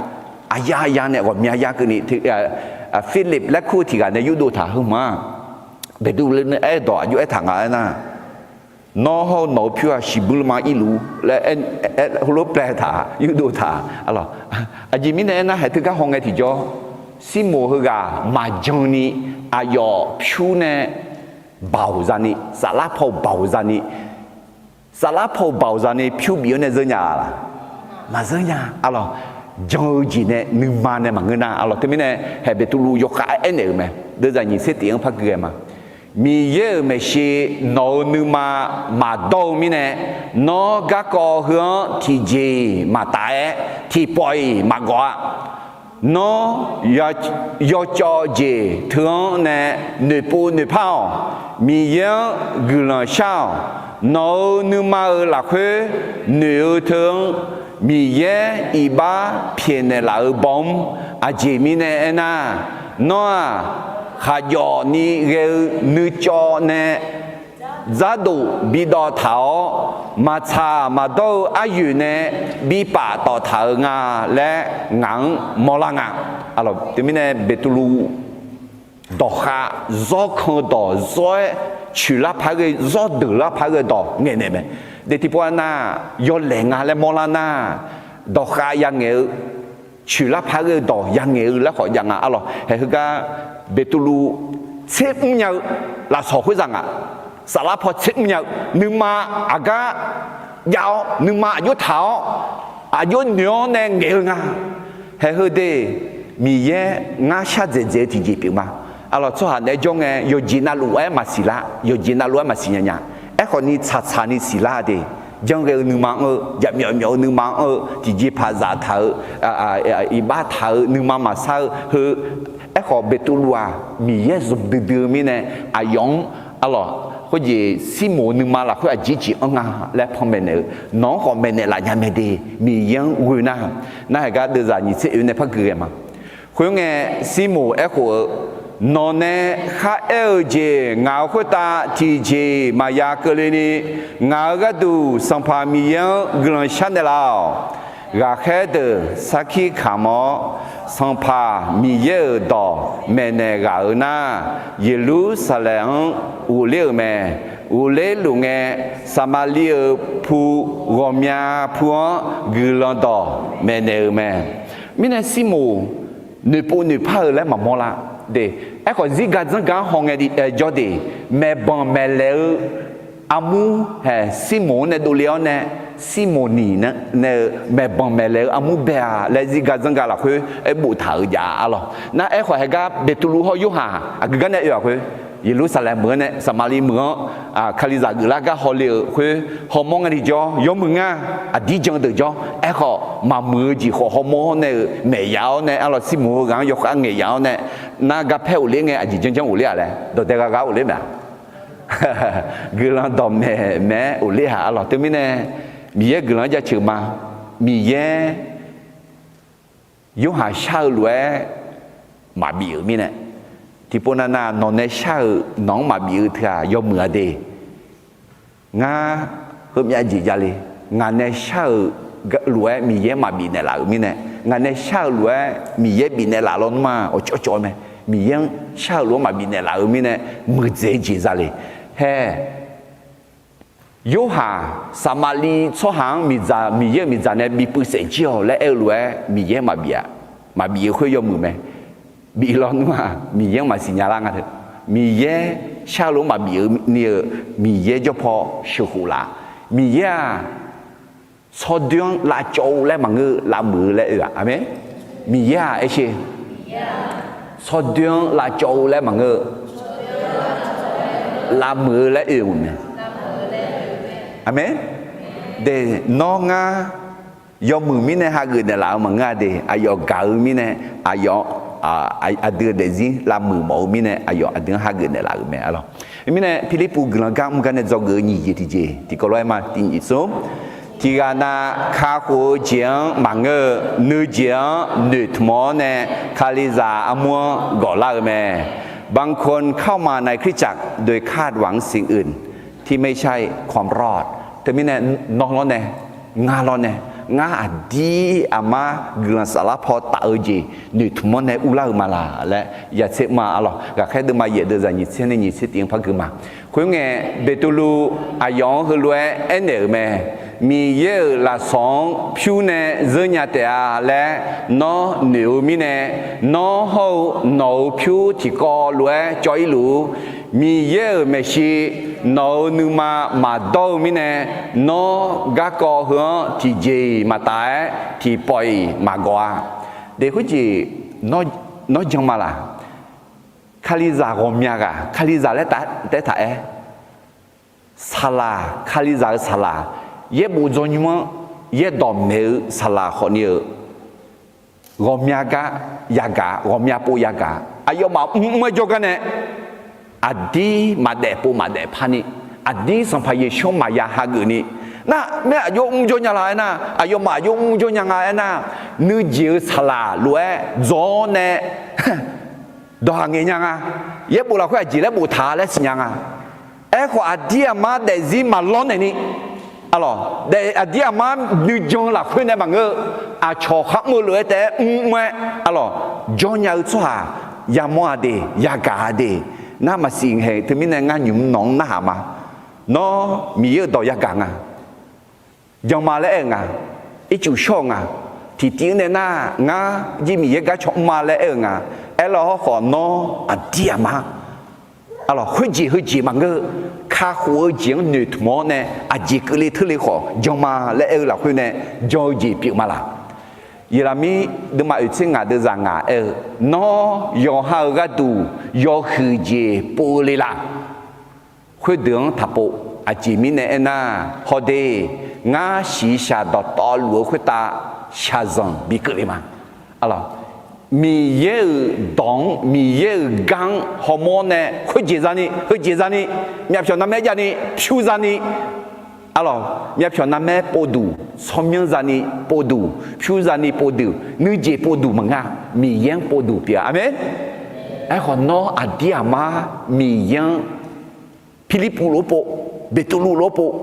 ya nè gồm nhà cái này thì Philipและคู่ที่กันในยุดูถาขึ้นมาไปดูเลยไอ้ดอกอยู่ไอ้ถังอะไรนะน้องเขาหนูพิวชิบุลมาอีลูและเอ็ดรูปแปลถายุดูถาอะไรอาจิมิเนี่ยนะให้ถึงกับห้องไอ้ที่จ่อซิโมฮึกามาจงนี่อายอพิวเนี่ยเบาจานี่สาระพอเบาจานี่สาระพอเบาจานี่พิวบิวเนี่ยเจียละมาเจียอะไรJauh jenis nama ni mengena Allah tu mana hebet tu lu yoka ene me dah jadi setiap pakai mah miye mesti no nama madau mine no gako hang tiji matai tipoi magwa no ya cho je thương ne nepu nepao miye gulan sao no nama là khuê nếu thương mi ye iba piene la bom a jemine na no ha yo ni ge nu cho ne za do bi do thao ma cha ma do a yu ne bi pa do thao nga le ngang mo la nga alo temine betulu do kha zo kho do zo chu la pa ge zo de la pa ge do nge ne me để thì bữa na do lệnh à lên mò na đo khai yang nghề chữ lá phá cái đo yang nghề lá khỏi yang à alo hay cái betulu xếp nhau là sổ khối rằng à sả lá phò xếp nhau nhưng mà aga giàu nhưng mà vô thảo vô nhỏ nè nghề nga hay hơi đi mi ye ngã sát dễ thì gì biểu mà alo cho hẳn để cho nghe yo jina luai mà xí la yo jina luai mà xí nhà ai còn ni cha ni xí la đi trong cái nương mang dập nhỏ nương mang chỉ chỉ phá giả thở ba thở nương mang mà sao hư ai còn bê tu lua mi ye dùng từ mi nè ayong alo có gì xí mồ nương mang là có chỉ ông à lại phong bên này nó còn bên này là nhà mình đi mi yang vui na na cái đưa ra như thế này phát cười mà khối nghe xí mồ ai của nó nè khá eo je ngao khối ta thì je mà ya cơ lên đi ngao cái du sang pha mi yang gần sáng de lao gà khé de saki khamo sang pha mi ye do mẹ nè gà na Jerusalem u leo mẹ u lê lu nghe Samaria pu Romia pu gần đó mẹ nè mẹ mi nè Simo ne po ne pa le mà mò la de ai còn gì gà dân gà hong đi cho đi mẹ bon mẹ lỡ amu he Simon ne do leo ne Simoni ne mẹ bon mẹ lỡ amu bè le gì gà dân gà là khơi ai bụ thở giả alo na ai khỏi hay gà betulu ho yu ha cái này ở khơi Jerusalem mưa này Samaria mưa Khaliza gula gà họ lỡ khơi họ mong anh đi cho yếm mưa nga đi chân được cho ai họ mà mưa chỉ họ mong này mẹ giáo này alo Simon gắng yok ăn nghề giáo này na gà phèo lẽ nghe chỉ chân chân uli à lẽ đồ tê gà uli mà gula đom mẹ uli à alo tôi mình nè mía gula ra chữ mà mía yếu hà sao lẽ mà biểu mình nè thì bữa nay nó nè sao nó mà biểu thì do mưa đi nga hôm nay gì vậy nga nè sao lúa mía mà bị nè là mình nè nga nè sao lúa mía bị nè là luôn mà ở chỗ mẹ mía sao lúa mà bị nè là mình nè mưa dễ gì vậy he yếu hà Samali cho hàng mía nè bị bự sệt chiều lại lúa mía mà bị khơi do mưa mẹ bị lon mà mì mà xin nhà lang à thôi mì sao lúc mà mì cho po sưu hủ lá mì so đường là châu lại mà ngư là mưa lại à amen mì ấy chứ so đường là châu lại mà ngư là mưa lại yêu nè amen để nó nga do mưa mi này hai người này là mà nga để ayo gạo mi này ayo đưa để gì làm mười mẫu mi này ayo đưa hai người này là mẹ alo mình này Philippu gần gam gần cho người nhị thì gì thì có loại mà tin gì số thì na khá khổ giang mà ngơ nữ giang nữ thọ này khai lý giả amua gọi là mẹ บางคนเข้ามาในคริสตจักรโดยคาดหวังสิ่งอื่นที่ไม่ใช่ความรอดแต่ไม่แน่นอกล้อแน่งาล้อแน่งาดีอามาเกลือสารพอตาเอจีนึกถึงมันในอุลามาลาและอย่าเสมาอะไรก็แค่เดินมาเยอะเดินจากยิ่งเส้นยิ่งเส้นยิ่งพักขึ้นมาคุยไงเบตุลูอายองคือรวยเอ็นเดอร์แม่มีเยอะละสองผิวเนี่ยเรื่องยาแต่และน้อเหนียวมีเนี่ยน้อเขาหนูผิวที่ก่อรวยจอยรู้มีเยอะไม่ใช่หนูนึกมาดูมีเนี่ยน้อกะก่อหัวที่เจมาตายที่ปล่อยมากว่าเด็กคนจีน้อจังมาละคาลิซากอมยากะคาลิซาแล้วแต่ถ่ายศาลาคาลิซาศาลาเย่บุญจงมั้งเย่ดอมเนื้อศาลาคนนี้กอมยากะยากะกอมยาปูยากะอายมาไม่จบกันเนี่ยอดีมาเดปูมาเดพานี่อดีสัมภาระชมมายาฮักนี่นะแม่อายุจงยังไงนะอายุมาอายุจงยังไงนะนึกเจอศาลาล้วนจอเนี่ยดอกเงี้ยยังอ่ะเย่บุเราค่อยจีแล้วบุท้าแล้วสิยังอ่ะขออดีมาเดซีมาล้อนนี่alors để dia mà như John là khuyên em bằng ngơ cho khắc mưa lưỡi té mẹ alors John nhau xóa ya mua đi ya gà đi na mà xin hệ thì mình nghe nhúng nóng na mà nó mi ở đó ya gà à John mà lẽ à ít chú song à thì tiếng này na ngã chỉ mi gà chọn mà lẽ à elo họ nó dia mà alors hơi gì mà ngơ khá khổ chuyện nữ thọ này chỉ cứ lấy thứ lấy khó trong mà lẽ là khuyên này do gì bị mà là vậy là mi đừng mà ở trên ngã đưa ra ngã nó do hai cái đủ do khử gì bù lì là khuyên đường tháp bộ chỉ mi này na họ đi ngã xí xa đó to lúa khuyên ta xa dần bị cứ mà alors mi ye dong mi ye gang hormone hơi gì ra ni mi áp nam mẹ ra ni phiu ra ni alors mi áp nam mẹ bồ đủ xóm nhân ra ni bồ đủ phiu ra ni bồ đủ nữ gì bồ đủ mà nga mi yang bồ đủ bia amen ai còn nó adi ama mi yang Philippu lô bộ Betulu lô bộ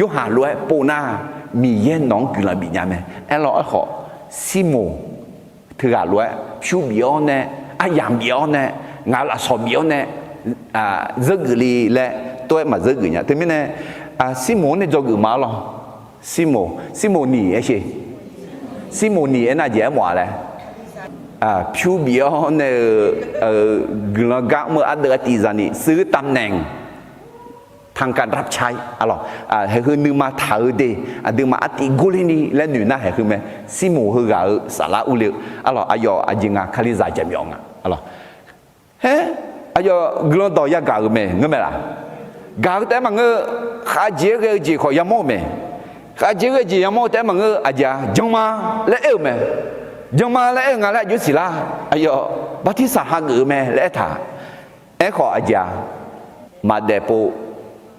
yo hà lô bộ na mi yang nong cứ là bị nhà mẹ ai lo ai họ Simo thứ gà lúa phiêu biểu nè yam biểu nè ngã là sò biểu nè rất gửi lệ tôi mà rất gửi nhá thế mới nè Simo này cho gửi má lo Simo nỉ ấy chứ Simo nỉ ấy là gì mà lẽ phiêu biểu nè gửi gạo mưa ăn được tí ra nỉ xứ tam nèngทางการรับใช้alorsให้คือนึกมาถ่ายดีนึกมาอติกุลินีและหนูน่าให้คือแม่ซิโมคือกาสาระอุลิalorsอายุจิงาคาลิซาเจมิองalorsเฮ้อายุกลัวต่อยากาแม่เงี้ยแม่ล่ะกาแต่มันข้าเจ้าก็จีขอยามอแม่ข้าเจ้าก็จียามอแต่มันอาจจะจงมาและแม่จงมาและงาและยุสิละอายุบัติสาหักแม่และถ่าขออาจจะมาเดโป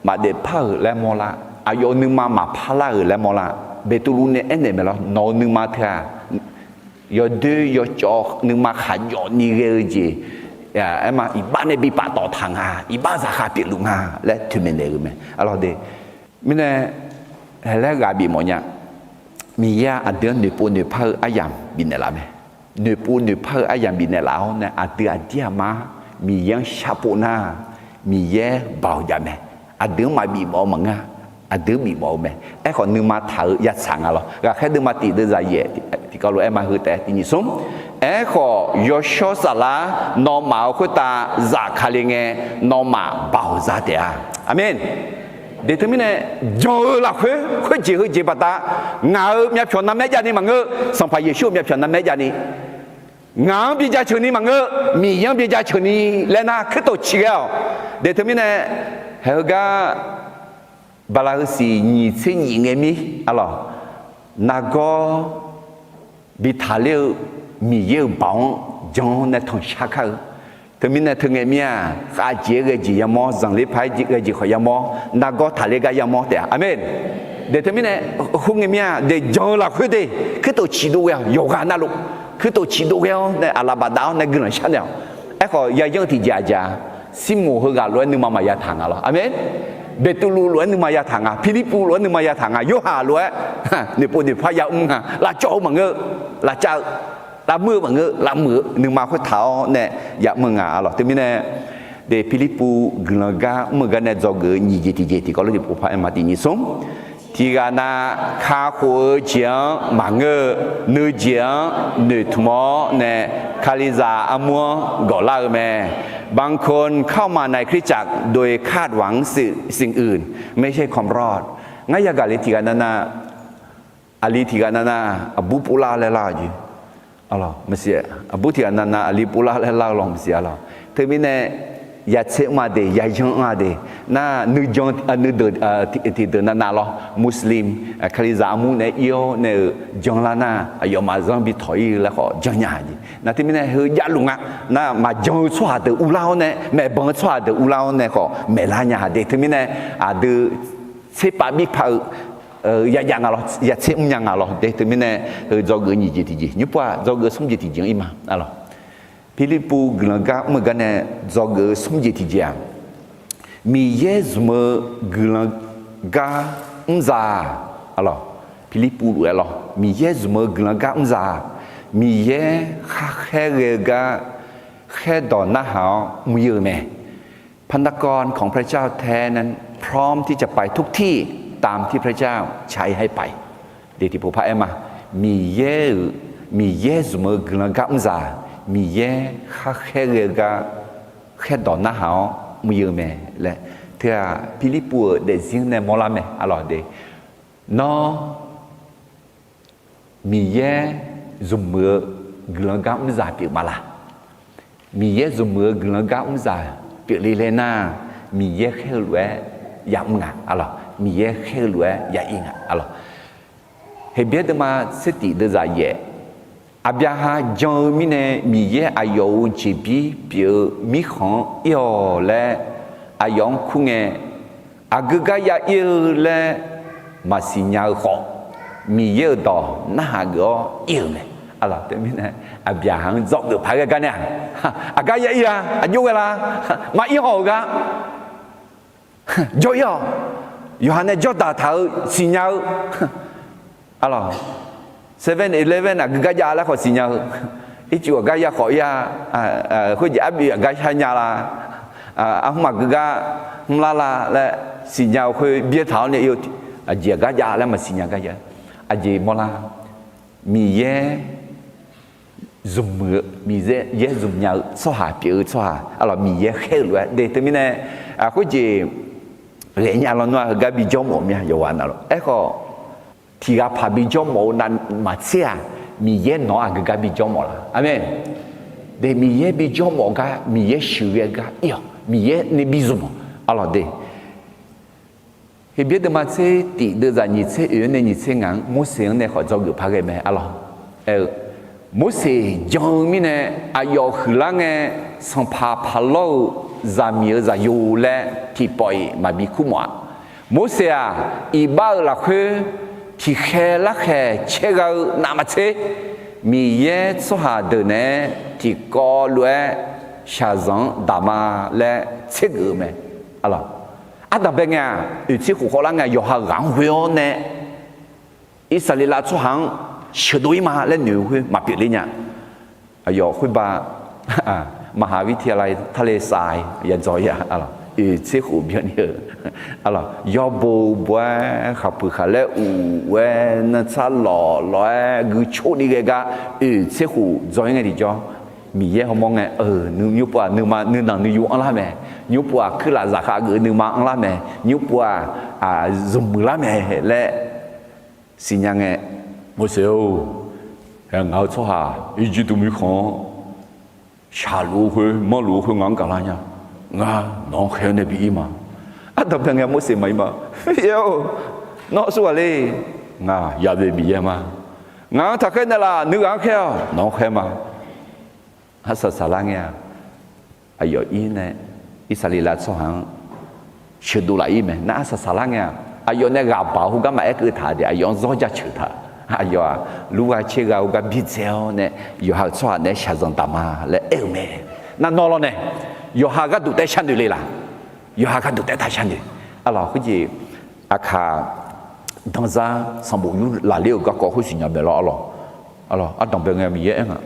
mà để phá lại mò la, ayo nương mà phá lại mò la, bê tu lu này anh này mà lo, nó nương mà thà, yo đưa yo cho nương mà khá yo ni cái gì, em mà iban này bị bắt đỏ thằng iban ra khá bị lung lại thuyền mình này cái alo de, mình này lại gặp bị mò nhá, mi ya ada nửa po nửa phá ayam bị này làm nửa po nửa phá ayam bị này lão này ada dia mà mi yang sapona, mi ye bảo ya mẹ đứa mà bị bỏ mà nga đứa bị bỏ mẹ còn nương mà thở giặt sáng à lo gà khai đứa mà tỉ đưa ra dễ thì có lúc em mà hư té thì nhìn xuống còn yo cho sa la nó mà khuyết ta giả khai lên nghe nó mà bảo ra thế amen để thứ này giờ là khuyết chỉ bà ta ngờ nhập chọn năm mấy gia đình mà ngơ xong phải Giêsu nhập chọn năm mấy gia đình ngã bị gia chọn đi mà ngơ mì yang bị gia chọn đi lên na khứ tổ chỉ gạo để thứ này hỡi ga balai si nhị sinh nhị nghe mi alo nago bị thả liêu mi yêu bóng trong này thằng sát khờ ถึงมีเนี่ยถึงไงเมียอาเจียกจียามอสังลิพายจีกจีขอยามอนักก็ทะเลกายามอแต่อาเมนเดี๋ยวถึงมีเนี่ยคงไงเมียเดี๋ยวจงละคุยดิคือตัวชีดูเยโยกานาลุคือตัวชีดูเนี่ยอาลาบดาวเนี่ยกึ่งชั้นเนี่ยไอ้ขอยายังที่จ่าจ่าซิมูฮกาล้วนนึกมามายาทางอ่ะอาเมนเบตุลูล้วนนึกมายาทางอ่ะฟิลิปปูล้วนนึกมายาทางอ่ะโยฮาล้วนเนี่ยปุ่นเนี่ยพายาอ่ะละโจมังเงละเจ้าละมือมังเงละมือนึกมาคุยเท้าเนี่ยอยากมึงอ่ะหรอแต่ไม่เนี่ยเดฟิลิปปูกลางกามึงกันเนี่ยจอกนี่เจติก็เลยจะพูดพายมาตีนี่ส่งที่กันนะข้าหัวเจียงมังเงเนื้อเจียงเนื้อทุ่มเนี่ยคาลิซาอมัวก่อล่าแม่บางคนเข้ามาในคริสตจักรโดยคาดหวังสิ่งอื่นไม่ใช่ความรอดงั้นอย่างการที่กันนะอาลีที่กันนะอบูปุลาเลลาจีอะไรไม่ใช่อบูที่กันนะอาลีปุลาเลลาลองไม่ใช่อะไรเธอไม่แน่ยาเสพมาเดยาจงมาเดน่านึกจงนึกเดินที่เดินนั่นหรอมุสลิมคริสต์มุนเนี่ยโยเนี่ยจงละน่ะยอมมาจงบิถอยแล้วก็จงยาจีนั่นที่ไม่แน่เฮียลุงอ่ะน่ามาจงชัวเดอุลาวเนี่ยแม่บังชัวเดอุลาวเนี่ยก็เมลาญาเดที่ไม่แน่เดเสพบิพายาอย่างอะไรยาเสพอย่างอะไรเดที่ไม่แน่จงเงินจีที่จียุบว่าจงเงินสมจีที่จีอีมาอะไรฟิลิปปูกลางกาเมื่อกันเนี่ยจอกสมจิตที่มีเยซูเมื่อกลางกาซาอะไรฟิลิปปูรู้อะไรมีเยซูเมื่อกลางกาซามีเยข้าแค่เรื่องแค่ดอนหน้าหาวมือแม่พันธกรของพระเจ้าแท้นั้นพร้อมที่จะไปทุกที่ตามที่พระเจ้าใช้ให้ไปเดี๋ยวที่ผมพายมามีเยซูเมื่อกลางกาซามีเย่ข้าแค่เรื่องแค่ดอนหน้าหาวมือแม่และเธอฟิลิปปูเด็กสิ่งเนี่ยมอลาแม่อะไรเด็กน้อมีเย่จุ่มมือกลางกาอุ้มจ่าเปียกมาละมีเย่จุ่มมือกลางกาอุ้มจ่าเปียกลีเลน่ามีเย่แค่รวยอยากมึงอ่ะอะไรมีเย่แค่รวยอยากอิงอ่ะอะไรเห็นเบียดมาสติเดือดใจอาบยาฮาจงมีเนี่ยมีเยอายอจีบีเปียมีของยอและอายองคุงเออากกายาเอและมาสิญญาขอมีเยดอน่าก็เอเลยอะไรแต่มีเนี่ยอาบยาฮังจอกกับพายกันเนี่ยอากายาเออายุเวลามาอีหอกะจอยอยู่หันเนี่ยจอดตาเท้าสิญญาอะไร7-11 gaya lah kau sinyal, itu gaya kau ya, kau jadi gaya nyala, ahmak gaya melala le sinyal kau biar tahu ni itu, aje gaya lah masih sinyal gaya, aje mola, miye zoom miye zoom nyal, soha piu soha, alah miye helu, deh tu mina, aku je, renya lah nuah gaya bijom omnya jawan alah, kauที่กับพาบิจอมโมนั้นมาเสียมีเย่หนอกับกับบิจอมละอาเมนเดมีเย่บิจอมกับมีเย่ชิวกับเอียมีเย่ในบิจอมอะไรเดเฮเบียดมาเสติเดือดนิเสเอในนิเสงังมุสลิมเนี่ยเขาจะอยู่ภาคไหนอะไรมุสลิมจงมีเนี่ยอายอคือละเนี่ยสัมภาพโลจามีจะอยู่และที่ปล่อยมาบิคุมัวมุสลิมอีบ้าละคือที่แค่ละแค่เชื่อนามาเชมีเยสหาเดินเนี่ยที่ก่อล้วนชาซังดามาและเชื่อไหมอะไรอันดับเป็นไงอยู่ที่หัวหลังไงอยู่หางหัวเนี่ยอิสราเอลช่วงเชื่อด้วยมาและหนูคือมาเปลี่ยนเลยเนี่ยอยู่คือบ้ามหาวิทยาลัยทะเลทรายยันจอยอะไรอยู่ที่หัวเบียนเยอะอะไรยอบูบัวขับไปขับเล่อูเวนซาหล่อร้อยกูโชคดีกันอยู่ที่หัวจอยไงดิจ้ามีเยอะเขามองไงนึกยุบว่านึกมานึกหนังนึกยุบอะไรแม่ยุบว่าคือหลายสาขาเกิดนึกมาอะไรแม่ยุบว่าจุ่มมือละแม่และสิ่งยังไงโมเสลแห่งเอาชั่วอีจิตุมิของชาลูคุยมาลูคุยงั้นกันละเนี่ยงาน้องเขียนในปีมาอันดับเป็นไงมุสลิมไหมมาเย้น้องสวยเลยงาอย่าไปบีมางาถ้าแค่นั้นละนึกเอาแค่น้องแค่มาฮัสสาระเงี้ย哎呦，伊萨里拉说行，吃多了伊没，那是啥啦个？哎呦，那个保护干嘛个他的？哎呦，早就吃他。哎呦啊，如果吃个我个比较呢，有好做呢，下种大妈来哎没，那孬了呢？有下个都在相对里啦，有下个都在他相对。啊，老伙计，啊卡，当时上部有哪里有个高会水鸟没了咯？啊咯，啊当兵个咪嘢啊，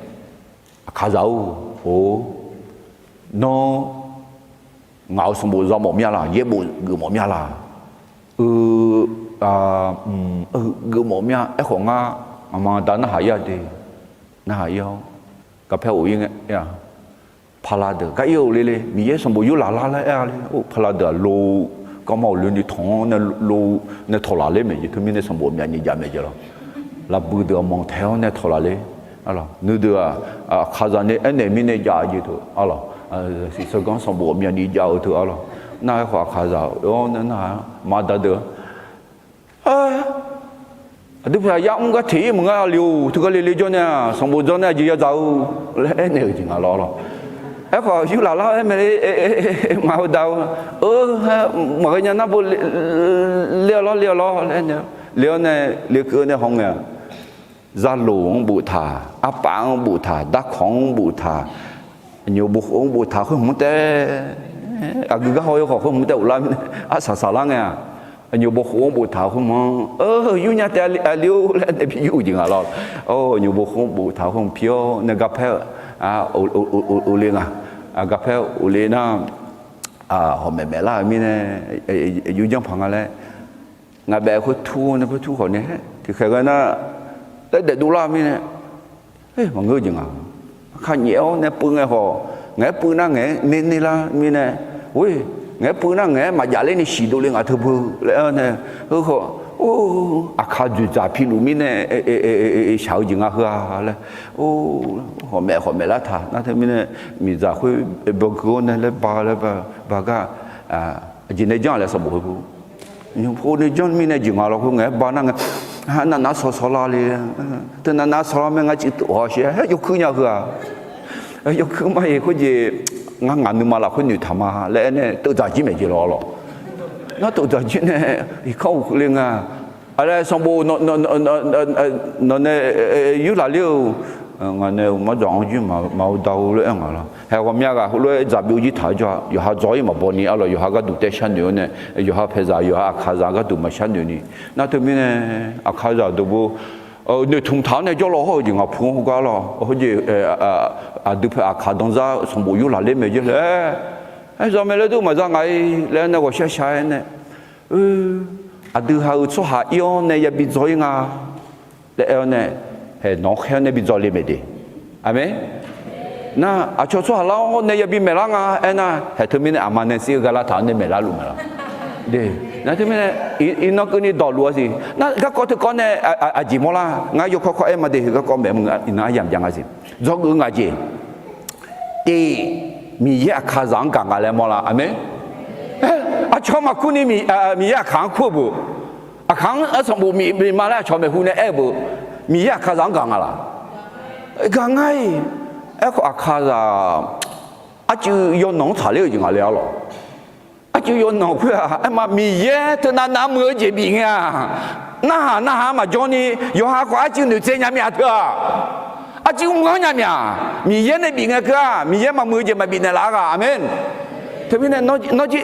卡肉哦，孬，咬上部肉冇咩啦，也冇个冇咩啦。个冇咩，一行啊，嘛但那还要的，那还要，个票我应该呀，帕拉德，个有嘞，米也什么有啦啦呀嘞，哦帕拉德路，个毛轮的痛那路那拖拉嘞没，他们那什么面你家没着了，那不得蒙台那拖拉嘞，啊了，你得啊，看着那那面那家里头，啊了，是讲什么面你家里头啊了。那话看着，哦，那马达的，都不是养个铁门啊，留这个里叫呢，上不着呢就要走，来那个情况了。哎，话有啦啦，没马到，makanya那不了，来呢，了呢，了个呢红呢，扎龙不他，阿棒不他，打空不他，牛不红不他，会没得。agak hoyo kok mu ta ulam asa salangnya nyu bo khong bo ta khong yu nya ta liu la ne pi yu jing lo nyu bo khong bo ta khong pio ne ga phe u le nga ga phe u le na ho me me la mi ne yu jang phang le nga be khu thu ne khu thu ho ne thì khai ga na để du la mi ne mà ngơ jing kha nheo ne pu nge ho nghe pu na nghe nên la mi ne ui nghe pu na nghe mà giả lên ni xì đồ lên à thưa pu lẽ nè họ khá dù giả phi lù mi nè sao gì ngà hả lẽ họ mẹ lá thà na thế mi nè mi giả khui bơ cô nè lẽ ba cái gì này giang lẽ sao bố pu nhưng phụ này giang mi nè gì ngà lo nghe ba na nghe na so la li thế na so la mình nghe chỉ tổ xe yêu cứ nhau hả yêu cứ mày có gì ngàn mà là có nhiều tham à lẽ này tự giải trí mấy gì lo nó tự giải trí này thì không liên à ở đây xong bộ nó này yếu là liêu ngàn này mà dọn chứ mà mau đau lẽ ngà là hay có mấy cái lúc giải biểu gì thay cho yêu ha giỏi mà bỏ đi à rồi yêu ha cái đủ để xem nhiều này yêu ha phải giải yêu ha khá giải cái đủ mà xem nhiều này nó từ mình này khá giải đủ bộ nếu thông thạo này cho lo thôi thì ngọc phong qua lo, hồi gì được phải khá đông ra, xong bộ yêu là lên mấy chứ lẽ, giờ mấy lần tôi mà ra ngày lên nó có xe này, được hai số hai yêu này ya bị dối nga, lẽ này, hệ nó khéo này bị dối lên mấy đi, amen, na cho số hai lao này ya bị mấy lang à, na hệ thứ mình aman này xí cái là thằng này mấy lang luôn mà, đi. Nah tu mana ino kini dolu sih. Nah kau tu kau ne aji mola ngayo kau em ada kau memang ina ayam jangan sih. Jauh ngaji. Di miya kazang kang ale mola, amen. Cuma aku ni miya kang ku bu. Kang asam bu mi malah cuma hu ne bu. Miya kazang kang ala. Kang ai. Aku akaza. Acu yo nong thale je ngale alo. Acu yo nong ku mà mi ye tu na mưa je bi nga. Na mà Johnny yo ha ko acu nu je nya mi atha. Acu ngo nya mi ye ne bi nga ka. Mi ye mà mưa je mà bi na la ka. Amen. Thế nên nó chỉ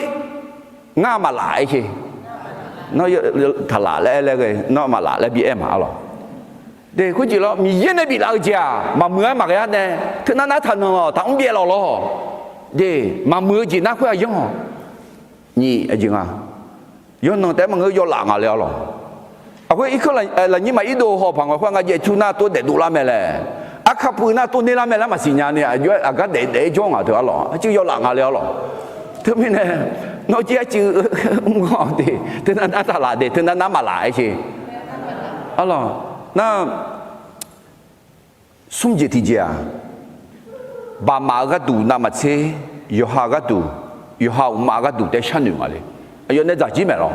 nga mà lại chứ. Nó thà lại cái nó mà lại bị em hả lo. Để có gì lo mi ye ne bi la ja mà mưa mà cái này. Thế nó thành lo thằng bia lo. Để mà mưa chỉ nó khỏe giống nhỉ gì à yo nó té mà người yo lạng à leo rồi à cái ít là như mà ít đồ họ bằng khoang cái chú na tôi để đủ làm mẹ à khắp bữa na tôi nên làm mẹ mà xin nhà này à cái để cho à thôi rồi chứ yo lạng à leo rồi thế mình này nó chỉ chữ ngon thì thế nên nó ta lại để thế nên nó mà lại chứ à rồi na sum gì thì gì à bà mà cái đủ na mà chế yo ha cái đủ yo ha mà cái đủ để chăn nuôi à đấy yo này giả chỉ mẹ lo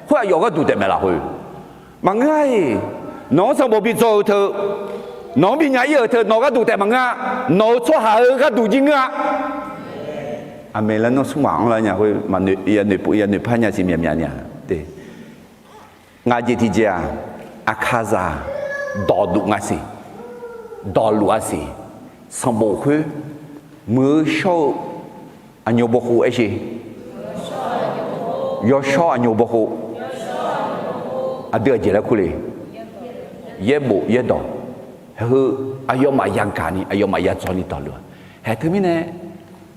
phải yo cái đủ để mẹ là thôi mà ngay nó sao bị trôi thơ nó bị nhảy ở thơ nó cái đủ để mà ngã nó cho hà cái đủ gì ngã à mẹ là nó xuống mạng là nhà cái mà nữ phá nhà gì mẹ nhà thế ngài gì thì giờ akaza đỏ đủ ngài gì đỏ lúa gì xong bộ khơi mưa sâu anh nhớ bộ khu ấy gì yo sâu anh nhớ bộ khu à đưa gì là khu này ye bộ ye đỏ hư ayo mà yang cả ni ayo mà yang cho ni đỏ lúa hệ thứ này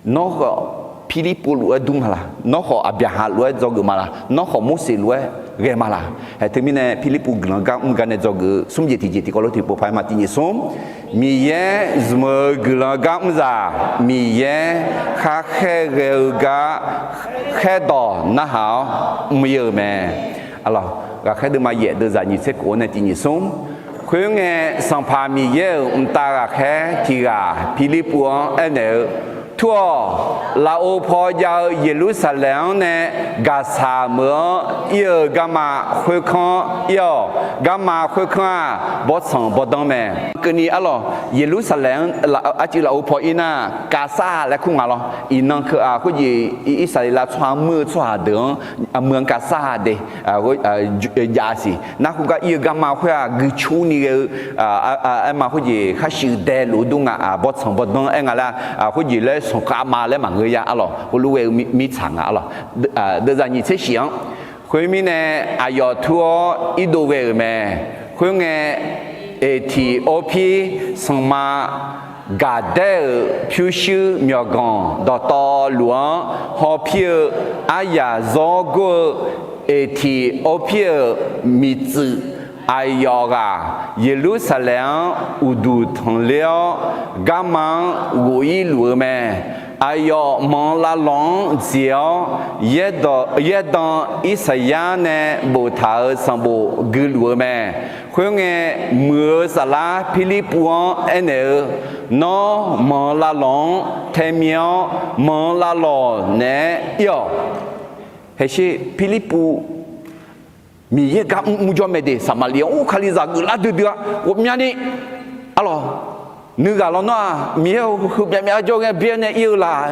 nó có Philipu lúa đúng là nó có Abiah lúa do cái mà là nó có Moses lúa cái mà là hệ thứ này Philipu gần gần do cái sum gì thì có lúc thì bộ phái mà tin sum mi ye zmo gần gần ra mi ye khá khe ga khe đỏ na hảo mưa mẹ alo ga khe được mà ye được ra như thế của này tin sum khuyên nghe sang pha mi ye ta ga khe thì ga Philipu anh ấy thua là ô phò giáo Jerusalem này Gaza mưa yêu gamma khơi khăn yêu gamma khơi khăn bớt sang bớt đông mẹ cái này alo Jerusalem là chỉ là ô phò ina Gaza là không alo ina cái cái gì Israel là xóa mưa xóa đường mưa Gaza đấy cái giá gì na cũng cái yêu gamma khơi cái chú này em mà cái gì khai sử đề lúa đông bớt sang bớt đông anh là cái gì lấy song cá mà lấy mà người ya alo, tôi lưu ý mi chẳng alo, đưa ra như thế xiang, khuyên mi nè ayo thua ít đồ về mẹ, khuyên nghe Ethiopia sang mà gà đê phiêu sư miao gòn đỏ to lúa họ phiêu aya gió go Ethiopia mi tử Ayoga Jerusalem udu thong leo gamang gui lúa mẹ ayo mong la long diao yedan Isaiah ne bộ thảo sang bộ gư lúa mẹ khuyên nghe mưa sala Philipu anh nó mong la long thêm nhau mong la lo ne yo hay是Philipu mi ye ga mu jo me de Samaria o khali za gu la de de wo mya ni alors nu ga lo no mi ye hu mya jo ge bien ne yêu la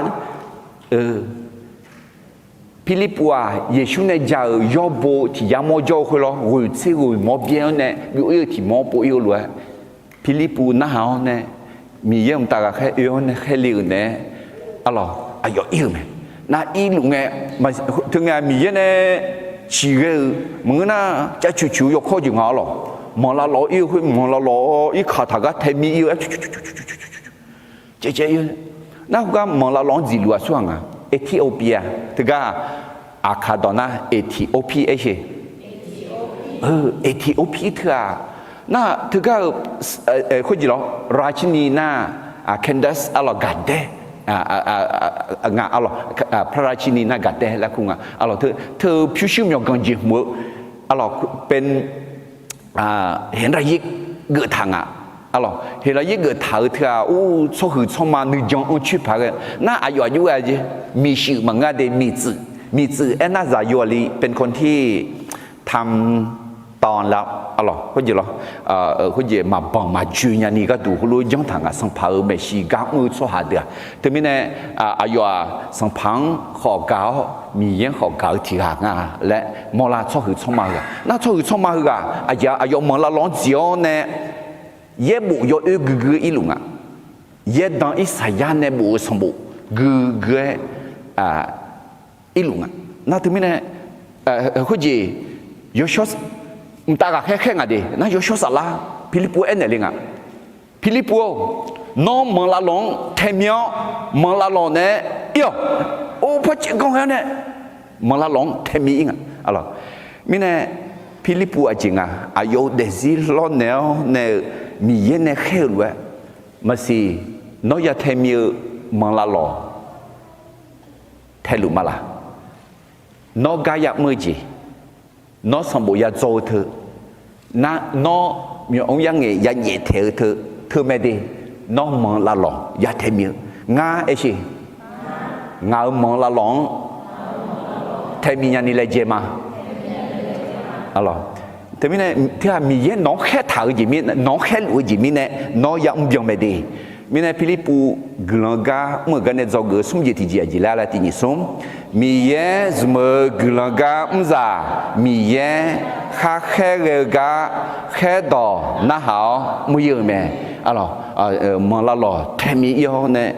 Philipu a Yesu ne ja yo bo ti ya mo jo ho lo wo ti wo mo bien ne yo yo ti mo bo yo lo Philipu na ha ne mi ye ta ga khe yo ne khe li ne alors ayo yêu me na i lu nge ma thung nga mi ye ne chỉ cái mưa na chắc chú yêu khó chịu ngáo rồi mà là lo yêu mà là lo ít khát thà cái thêm yêu chế yêu na cái mà là lo gì luôn xuống à Ethiopia thì cái Akadona Ethiopia ấy chứ Ethiopia thì à na thì cái khó gì đó Rajini na Candace alo gade ngà alo Prarachini na gade là cũng alo thơ phiêu siêu nhiều con gì mua alo bên hiện ra giết gỡ thằng alo hiện ra giết gỡ thằng thì số hữu số mà nữ dân ông chụp phải na ayo gì mi sự mà nghe de mi tử em na giải yo liเป็นคนที่ทำตอนแล้วalo có gì lo có gì mà bằng mà chuyên nhà này cái đủ cái lối dân thằng sang phao mấy sĩ gạo ngư số hạt được thế nên này ayo sang phang họ gạo mi yên họ gạo thì hàng lẽ mà là cho hữu xong mà na cho hữu xong mà ayo mà là lon chiếu nè ye bộ yo gư ít luôn ye đang ít sai nè bộ xong bộ gư ít luôn na thế nên này có gì yo short ta ga khe nga de na yo sho sala Philipu en le nga Philipu no mong la long themyo mong la long ne yo o pa chi kong ha ne mong la long themi nga alors mine Philipu a jinga ayo désir lo ne mi ye ne khe lue ma si no ya themyo mong la lo thelu mala no ga ya mơ ji nó xong bộ ya dâu thơ na nó miệng ông yang nghe ya nhẹ theo thơ mẹ đi nó mong la lòng ya theo miệng nga ấy gì nga mong la lòng theo miệng này là gì mà alo thế mình này thì là miệng nó khét thở gì miệng nó khét lụa gì miệng này nó ya ông mẹ đi มีในพิลิปูกลังกาเมื่อกันในจอเกิดสมเจติจีจีแล้วที่นี่สมมีเย่สมกลังกาอุซามีเย่ข้าแค่เกกาแค่ดอน่าหาวมือเยอะแม่อะไรมันละหล่อแทมีเยอะเนี่ย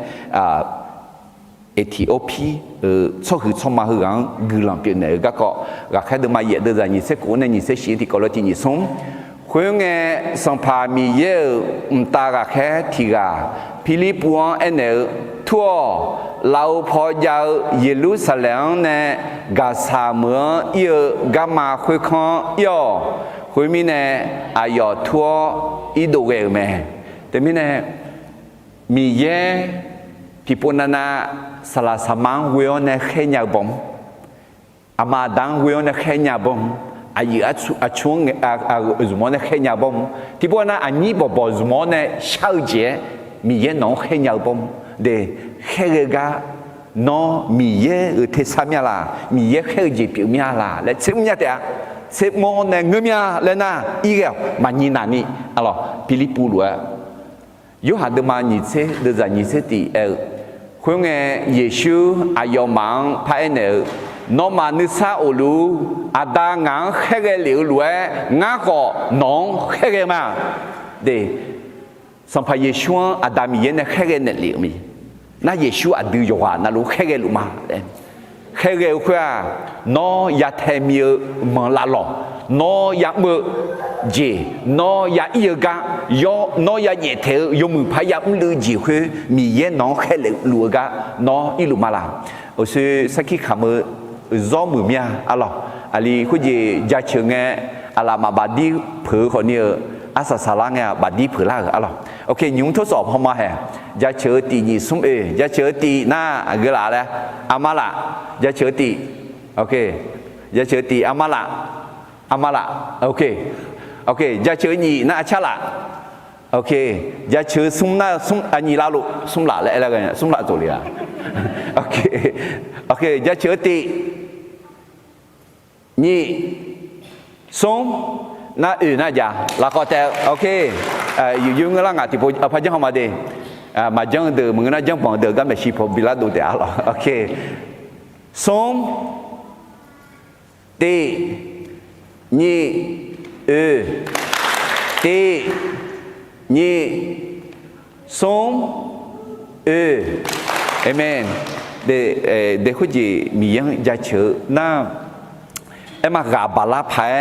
เอธิโอปีชอบคือชอบมาคือกันกลังเปลี่ยนเนี่ยก็แค่เดินมาเยอะเดินจากนี่เสกุเนี่ยนี่เสชีที่ก็เลยที่นี่สมคุยงสัมภามีเยอะตากแค่ที่กาพิลิปวนเอเนทั่วเราพอยาวเยรูซาเล็มเนี่ยกาซาเมืองเยอะกามาคุยข้อยอคุยมีเนี่ยอายอทั่วอีดูเกลแม่แต่มีเนี่ยมีเยพิปุนานาสลาสมังเวอเนี่ยแค่ยาบอมอามาดังเวอเนี่ยแค่ยาบอมอายุช่วงสมองเนี่ยแค่ยาบอมที่พวกนั้นอันนี้บอกสมองเนี่ยเช่าเจมีเยน้องแค่ยาบอมเดแค่เกาน้องมีเยเทสามีลามีเยแค่เจปิวมีลาและเชื่อมีแต่เชื่อมองเนี่ยเงมีเลยนะอีกแล้วมันนี่นานี่อะไรพิลิปูลัวยูหัดมาหนิเสเดือดหนิเสตีคุยงเยซูอายมังพายเนน้องมานิสาโอลูอาดางางแค่เหลียวรวยงาก็น้องแค่มาเดสัมภาเยซูอาดามีเยนแค่เนเหลียวมีน่าเยซูอาดูอยู่ว่าน่ารู้แค่ลุมาแค่คุยน้องยาเทมีมันละหล่อน้องยามือเจน้องยาอีกายน้องยาเยเทยมือพายามือจีคุยมีเยน้องแค่ลุกาน้องอีลุมาละโอ้สิสักขี้ขมือจอมือเมียอะไรอันนี้คุยยาเชิงอะไรมาบาดีเผือคนนี้อาสาสาระบาดีเผือละอะไรโอเคยุ่งทดสอบพอมาแห่ยาเชิงตีนี่สมยาเชิงตีหน้าเกล้าเลยอามาละยาเชิงตีโอเคยาเชิงตีอามาละโอเคยาเชิงนี่หน้าชาละโอเคยาเชิงสุ่มหน้าสุ่มอันนี้ลาลุสุ่มละเลยอะไรกันสุ่มละตัวเลยละโอเคยาเชิงตีนี่สุ่มน่าน่าจะแล้วก็แต่โอเคอยู่เงี้ยละงาที่พอพันยังเข้ามาเดมาจังเดมึงน่าจังปังเดก็ไม่ชีพบิลาดูเดอะไรโอเคสุ่มตีนี่ตีนี่สุ่มเอเมนเด็กคนจีมียังจะเชื่อน่ามากาบาลาพาย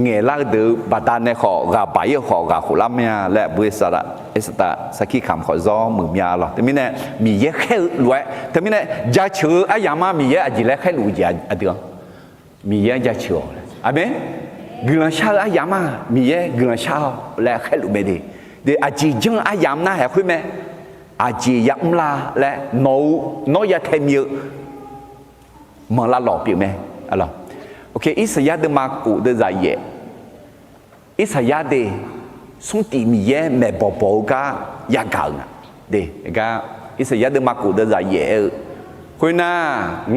เงลักเดือบาดานในขอกาบายขอกาขุลามีและบริษัทสตาสักขีคำขอซ้อมือมีอะไรแต่ไม่แน่มีเยอะแค่รวยแต่ไม่แน่จะเชื่อไอ้ยามามีเยอะอาจจะเล็กแค่รู้จักอะไรกันมีเยอะจะเชื่ออาเมนเงินชาไอ้ยามามีเยอะเงินชาและแค่รู้ไม่ดีเดี๋ยวอาจจะยังไอ้ยามน่าเห็นคุยไหมอาจจะยักษ์ลาและโนยาเทมีมันละหล่อเปลี่ยนไหมอะไรโอเคอิสยาเดมากูเดใจเย่อิสยาเดส่งตีมีเย่แม่บอกกายากานะเดก็อิสยาเดมากูเดใจเย่คุยน่า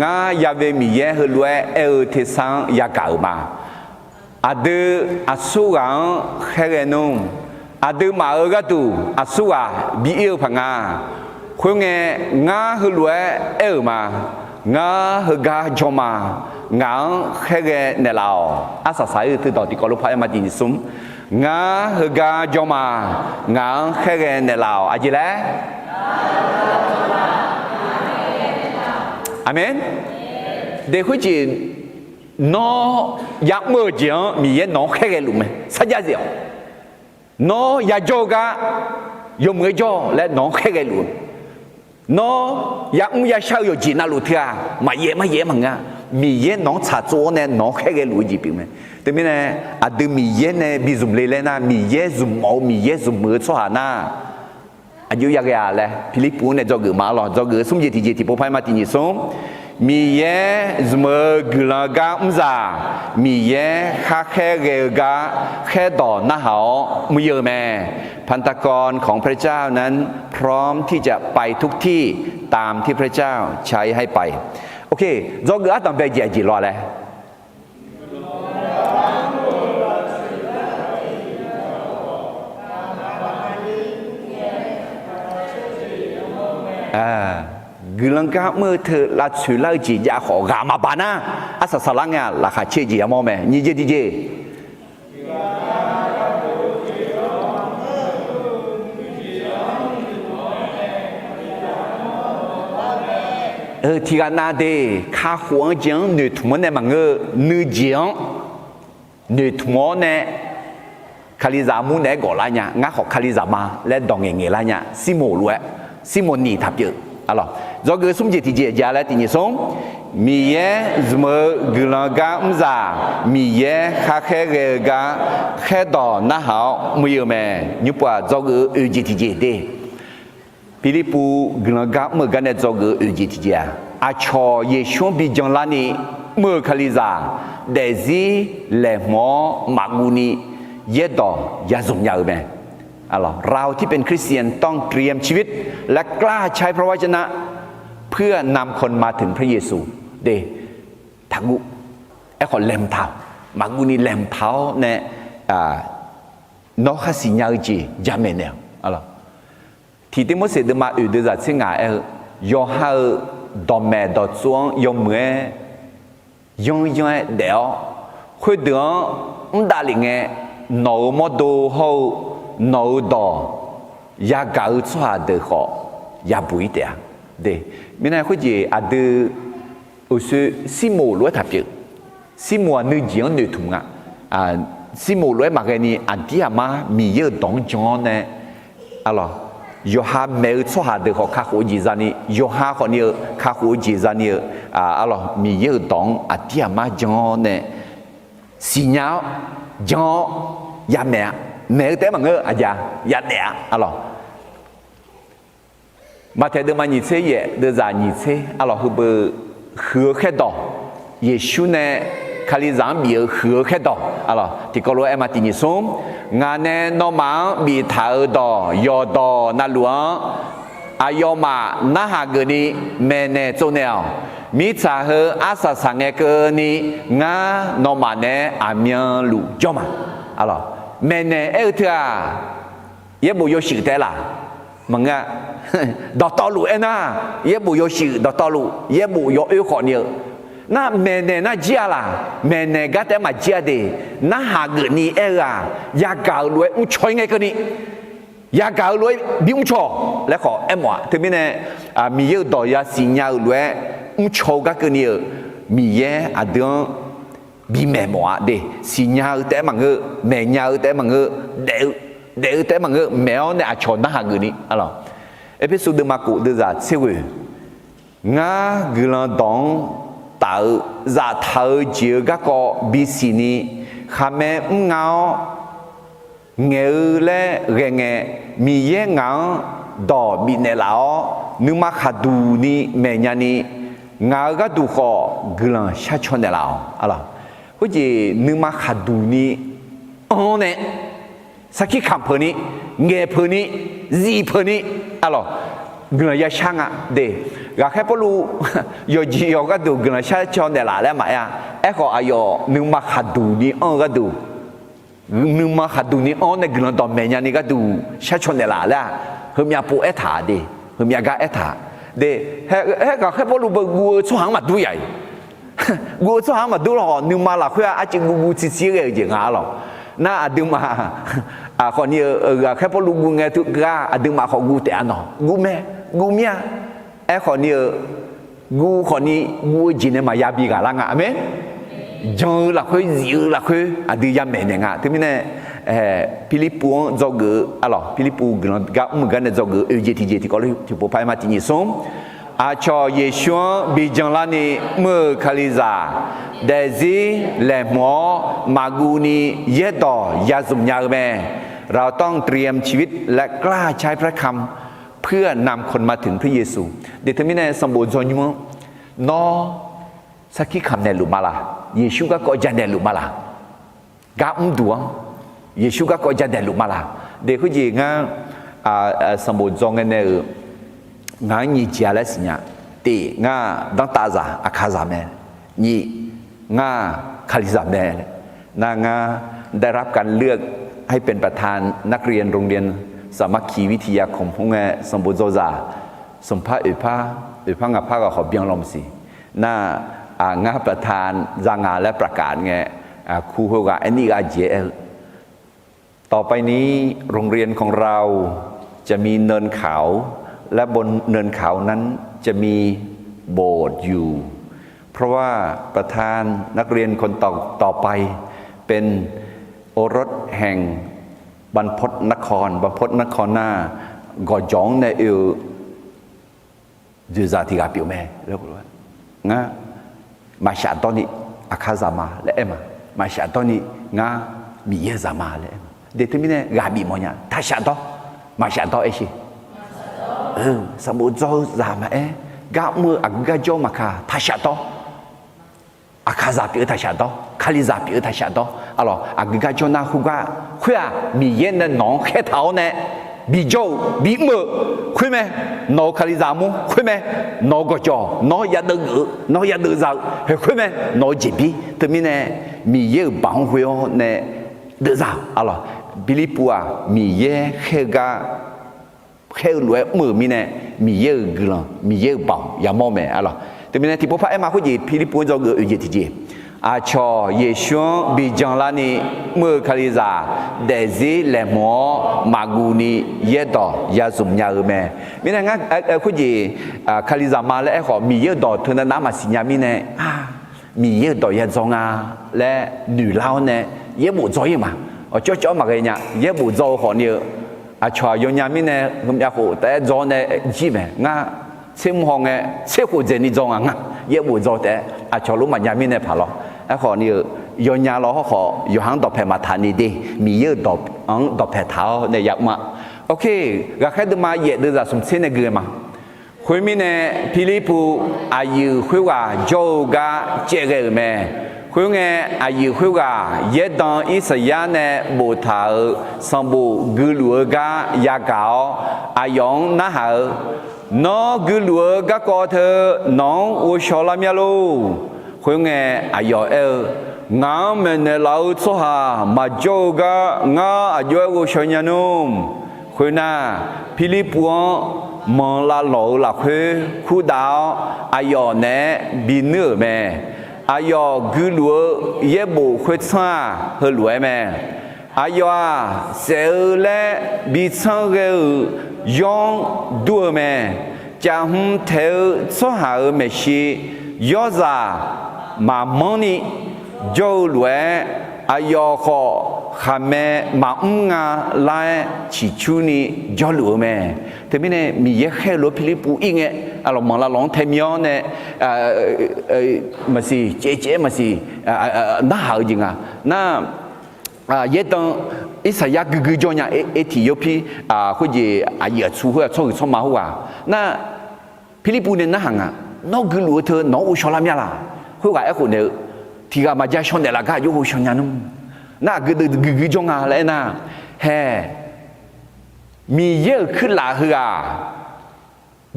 งายาเวมีเย่ฮลวยเทสังยากามาอาเดอาสุกังเฮเรนุมอาเดมาก็ตูอาสุกาบีพังงาคุยงาฮลวยมางาฮกาจอมางาแค่เนลาวอาศัยสายที่ต่อที่กอลุพายมาดินซุมงาฮกาจอมางาแค่เนลาวอาจิเลอาเมนเด็กคนจีนน้อยักมือจีนมีเย็นน้องแค่ลุมสัจจะเดียวน้อยาโจกายมือโจและน้องแค่ลุมน้อยาอยาเช่าอยู่จีน่าลุเทียมาเย่มังงะมีเย็นน้องชาโจเนี่ยน้องแค่ลุจีบิมแต่ไม่แน่อาจจะมีเย็นเนี่ยบิซุมเลเลนะมีเย็นซุมเอามีเย็นซุมมือสวานะอายุยากๆเลยพิลิปูเนี่ยจอเกิดมาหรอจอเกิดสมเจติพอพายมาตินิสมมีเย่สมกลางกาอุซามีเย่ข้าแค่เกลกาแค่ดอนนะเขามือเยอะแม่พันธกรของพระเจ้านั้นพร้อมที่จะไปทุกที่ตามที่พระเจ้าใช้ให้ไปโอเคจอเกิดอาตมาไปเจจีรอเลย กลังกาเมื่อเธอละสุลาจียาขอกามาปานะอาศัยสลังเนี่ยราคาเชี่ยจียามอแม่นี่เจดีเจที่กันนาเดข้าหัวจังหนึ่งทุ่มเนี่ยมันหนึ่งจังหนึ่งทุ่มเนี่ยคาลิซามูเนี่ยก่อนละเนี่ยงั้นขอคาลิซามาและดองเงี้ยละเนี่ยซิโมล้วนซิโมนี่ทับเยอะอะไรจอเกิดสมจิตที่เจียจาและที่นี่ส่งมีเย่สมกลังกาอุซามีเย่ข้าแค่เกกาแค่ดอน่าหาไม่เยอะแม่ยุบว่าจอเกิดจิตที่เจียเดพิลิปูกลังกาเมื่อกันเนี่ยจอเกิดจิตที่เจียอาชอเยชวนบิจังลานีเมื่อคาลิซาเดซีเลหมอมากูนีเยดอยาสมยาแม่เราที่เป็นคริสเตียนต้องเตรียมชีวิตและกล้าใช้พระวจนะเพื่อนำคนมาถึงพระเยซูเดทักุไอ้คนเล็มเท้ามากูนี่เล็มเท้าเนี่ยนอกสิญญาจีจำเป็นแล้วที่ที่มุสลิมมาอยู่ด้วยกันสิ่งอะไรยอมให้ดอมแม่ดอจวงยอมเมื่อยอมเดียวคุยเดือดด่าลิงเงหนูมาดูเขาหนูดอยากเอาชัวเดือเขาอยากบุยเดียเดไม่น่าคุยจีอาดูอุศซิโมล้วนทับเยอะซิโมนึกยังนึกถุงซิโมล้วนมาแค่นี้อันที่อามามีเยอะดองจอนเนี่ยยอฮาเมื่อชัวเดือเขาข้าหัวจีจานี่ยอฮาคนนี้ข้าหัวจีจานี่มีเยอะดองอันที่อามาจอนเนี่ยสิญญาจอยาแม่แม่แต่มันอาจารย์ยาเดียมาเทเดมาหนีเสียเดือดหนีเสียคือเบอร์หัวแค่ดอกเยซูเนี่ยคาลิซามบีหัวแค่ดอกที่ก็รู้มาตินิสมงานเนี่ยน้องมังบีถาดอยอดอนาหลวงอายอมานาหาเกนีแม่เนี่ยโจเนลมิจฉาเหออาสาสังเกนีงาน้องมาเนี่ยอามีลูจอมาแม่เนี่ยเธอ也没有晓得啦，มึงดอกตอลูนะ也没有晓ดอกตอลู也没有有好呢，那แม่เนี่ยน่าเจียล่ะแม่เนี่ยก็แต่มาเจียดีน่าหาเกิดนี่อยากเก่าเลยช่วยไงกันนี่อยากเก่าเลยบิ้วชอแล้วขอว่าถึงแม้เนี่ยมีเยอะดอกยาสิญญาเลยชอก็กันนี่มีเยอะเดือนบีแม่หมอเดสิญญาแต่มังแม่ญาแต่มังเดแต่มังแมวเนี่ยชนน่าหาเงินนี่เอพิโซดมากูเดือดเสียวงาเกลันดองตาจะเท่าเจียก็บิสินีข้าแม่เงาเงยเล่เรงมีเยงาดอบินเนลานึกมาขัดดูนี่แม่ญานี่งาก็ดูขอเกลันชาชนเนลาก็จะนึกมาขัดดูนี่เนี่ยสักกี่คำเพอนี้เงี้ยเพอนี้จีเพอนี้เงินยาช่างเด็กก็แค่พอรู้ยอจียอก็ดูเงินชาชนเดล่าแล้วไหมก็อายนึกมาขัดดูนี่ก็ดูนึกมาขัดดูนี่เนี่ยเงินตอนเมียนี่ก็ดูชาชนเดล่าแล้วเฮมียปูเอถาเด็กเฮมียกาเอถาเด็กก็แค่พอรู้ว่ากูช่วงมาดูใหญ่กูช่วงมาดูหรอนึกมาละเพื่ออาจจะกูซีซีเลยจริงหรอน่าดึงมาคนนี้แค่พอลูกกูไงทุกกาดึงมาของกูแต่อันนอกูแม่กูเมียคนนี้กูคนนี้กูจีนมายาบีกาลังอ่ะมั้ยจังละคุยยืละคุยดึงยาแม่เนี่ยที่มีเนี่ยฟิลิปปูนจอกฟิลิปปูกันก็กันเนี่ยจอกเจติก็เลยที่พอไปมาที่นี่ส่งอาชอเยชวนบิจังลานีเมื่อคาลิซาเดซีเลหมอมากูนีเยดอยาสุมยาแม่เราต้องเตรียมชีวิตและกล้าใช้พระคำเพื่อนำคนมาถึงพระเยซูเดี๋ยวทำไมเนี่ยสมบูรณ์จนยุ่งนอสักกี่คำเนี่ยหลุมาละเยซูก็จะเนี่ยหลุมาละกาดวงเยซูก็จะเนี่ยหลุมาละเดี๋ยวเขาจีงั้นสมบูรณ์จงเนี่ยงานนี้เจ้าเลยสิเนี่ยตีงาดังตาซาอาคาซาแม่นี่งาคาลิซาแม่นางาได้รับการเลือกให้เป็นประธานนักเรียนโรงเรียนสามัคคีวิทยาคมของสมบูรณ์โซซา สมภาอุภางับภาก็ขอเบียงลมสิน่างาประธานจางาและประกาศไงครูเขาว่าอันนี้ก็เจต่อไปนี้โรงเรียนของเราจะมีเนินเขาและบนเนินเขานั้นจะมีโบสถ์อยู่เพราะว่าประธานนักเรียนคนต่อไปเป็นโอรสแห่งบรรพตนครหน้าก่อจองในดูซาติกาปิวแม่แล้วก็ว่าง่ามาชาตอนนี้อาคาซามาและเอ็มมาชาตอนนี้ง่ามีเยซามาและเอ็มเดี๋ยวที่นี่กาบีมอนี่ท่าชาตอมาชาตอเอชิสมุทรซามากามืออักกาโจมาคาท่าชาตออาคาซาปิท่าชาตอคาลิซาปิท่าชาตออะไรอักกาโจนาคุกาคุยมีเย็นน้องแค่เท้าเนี่ยบีโจบีมือคุยไหมน้องคาลิซามุคุยไหมน้องก็จอน้องยาดึงน้องยาดึงซาเฮ้คุยไหมน้องจีบีแต่มีเนี่ยมีเยอะบางคุยเนี่ยดึงซาอะไรบิลิปัวมีเยอะแค่กาแค่รวยมือมีเนี่ยมีเยอะกลังมีเยอะบางอย่ามองแม่อะไรแต่มีเนี่ยที่พวกพระเอ็มมาคุยบิลิปัวจะเกิดอยู่ที่จีอาชอเยชวนบิจังลานีมือคาลิซาเดซิเลมอมากูนีเยดอยาสุมยาเมมีเนี่ยงั้นคุยคาลิซามาแล้วขอมีเยดอเธอน้ำมาสิญามีเนี่ยมีเยดอยาจงอาและหนูเล่าเนี่ยเยบุจอยมาจ่อมาเลยเนี่ยเยบุจอขอเนี่ยอาชอยยามีเนี่ยคุณยาโคแต่จอเนี่ยจีเมงั้นเชื่อมห้องเนี่ยเชื่อหัวใจนี่จงอ่ะเยบุจอแต่อาชอรู้มันยามีเนี่ยผ่าล้อขอเนี่ยยอนยาล้อขออยู่ห้างดอกแผ่มาทานี่ดีมีเยอะดอกแผ่เท้าในยักษ์มาโอเคก็แค่ดูมาเยอะดูจากสมเส้นในเกลือมาคุยมีเนี่ยพิลิปูอายุคุยว่าโจกาเจเกลแม่คุยไงอายุคุยว่าเยดอนอิสยาเนี่ยบูทาสมบูกุลัวกายาเก่าอายองน่าหาน้องกุลัวกากอเธอน้องอุชอลามีลูคุยไงอายงาเมเนลาวโซฮามาโจกางาอายุอุชญานุมคุยน่าพิลิปวงมองลาโลลาคุยคู่ดาวอายเนบินเนื้อแม่อายกุลัวเยบุคุยซ่าเฮลวยแม่อายเซลเลบิซังเกยองดัวแม่จาหุ่มเทลโซฮาเมชียอซามามอนี่โจลวยอายขอขามแม่มางาไล่ชิชูนี่โจลวยแม่แต่ไม่เนี่ยมีเยอะแค่รถพิลิปูอีกไงเรามองละลองเทมิอเนี่ยมาสิเจ๊มาสิน่าหาจริงอ่ะน่าเยอะตอนอิสยากุจเนี่ยเอธิโอปีคุยอายุชูหัวช่องมาหัวน่าพิลิปูเนี่ยน่าหางอ่ะน้องกุลัวเธอน้องอุชลามีล่ะคุยว่าไอ้คนเนี่ยที่ก็มาจะชนเดลักอยู่อุชญานุน่ากุจงอะไรน่ะเฮ้มีเยอะขึ้นละเหรอ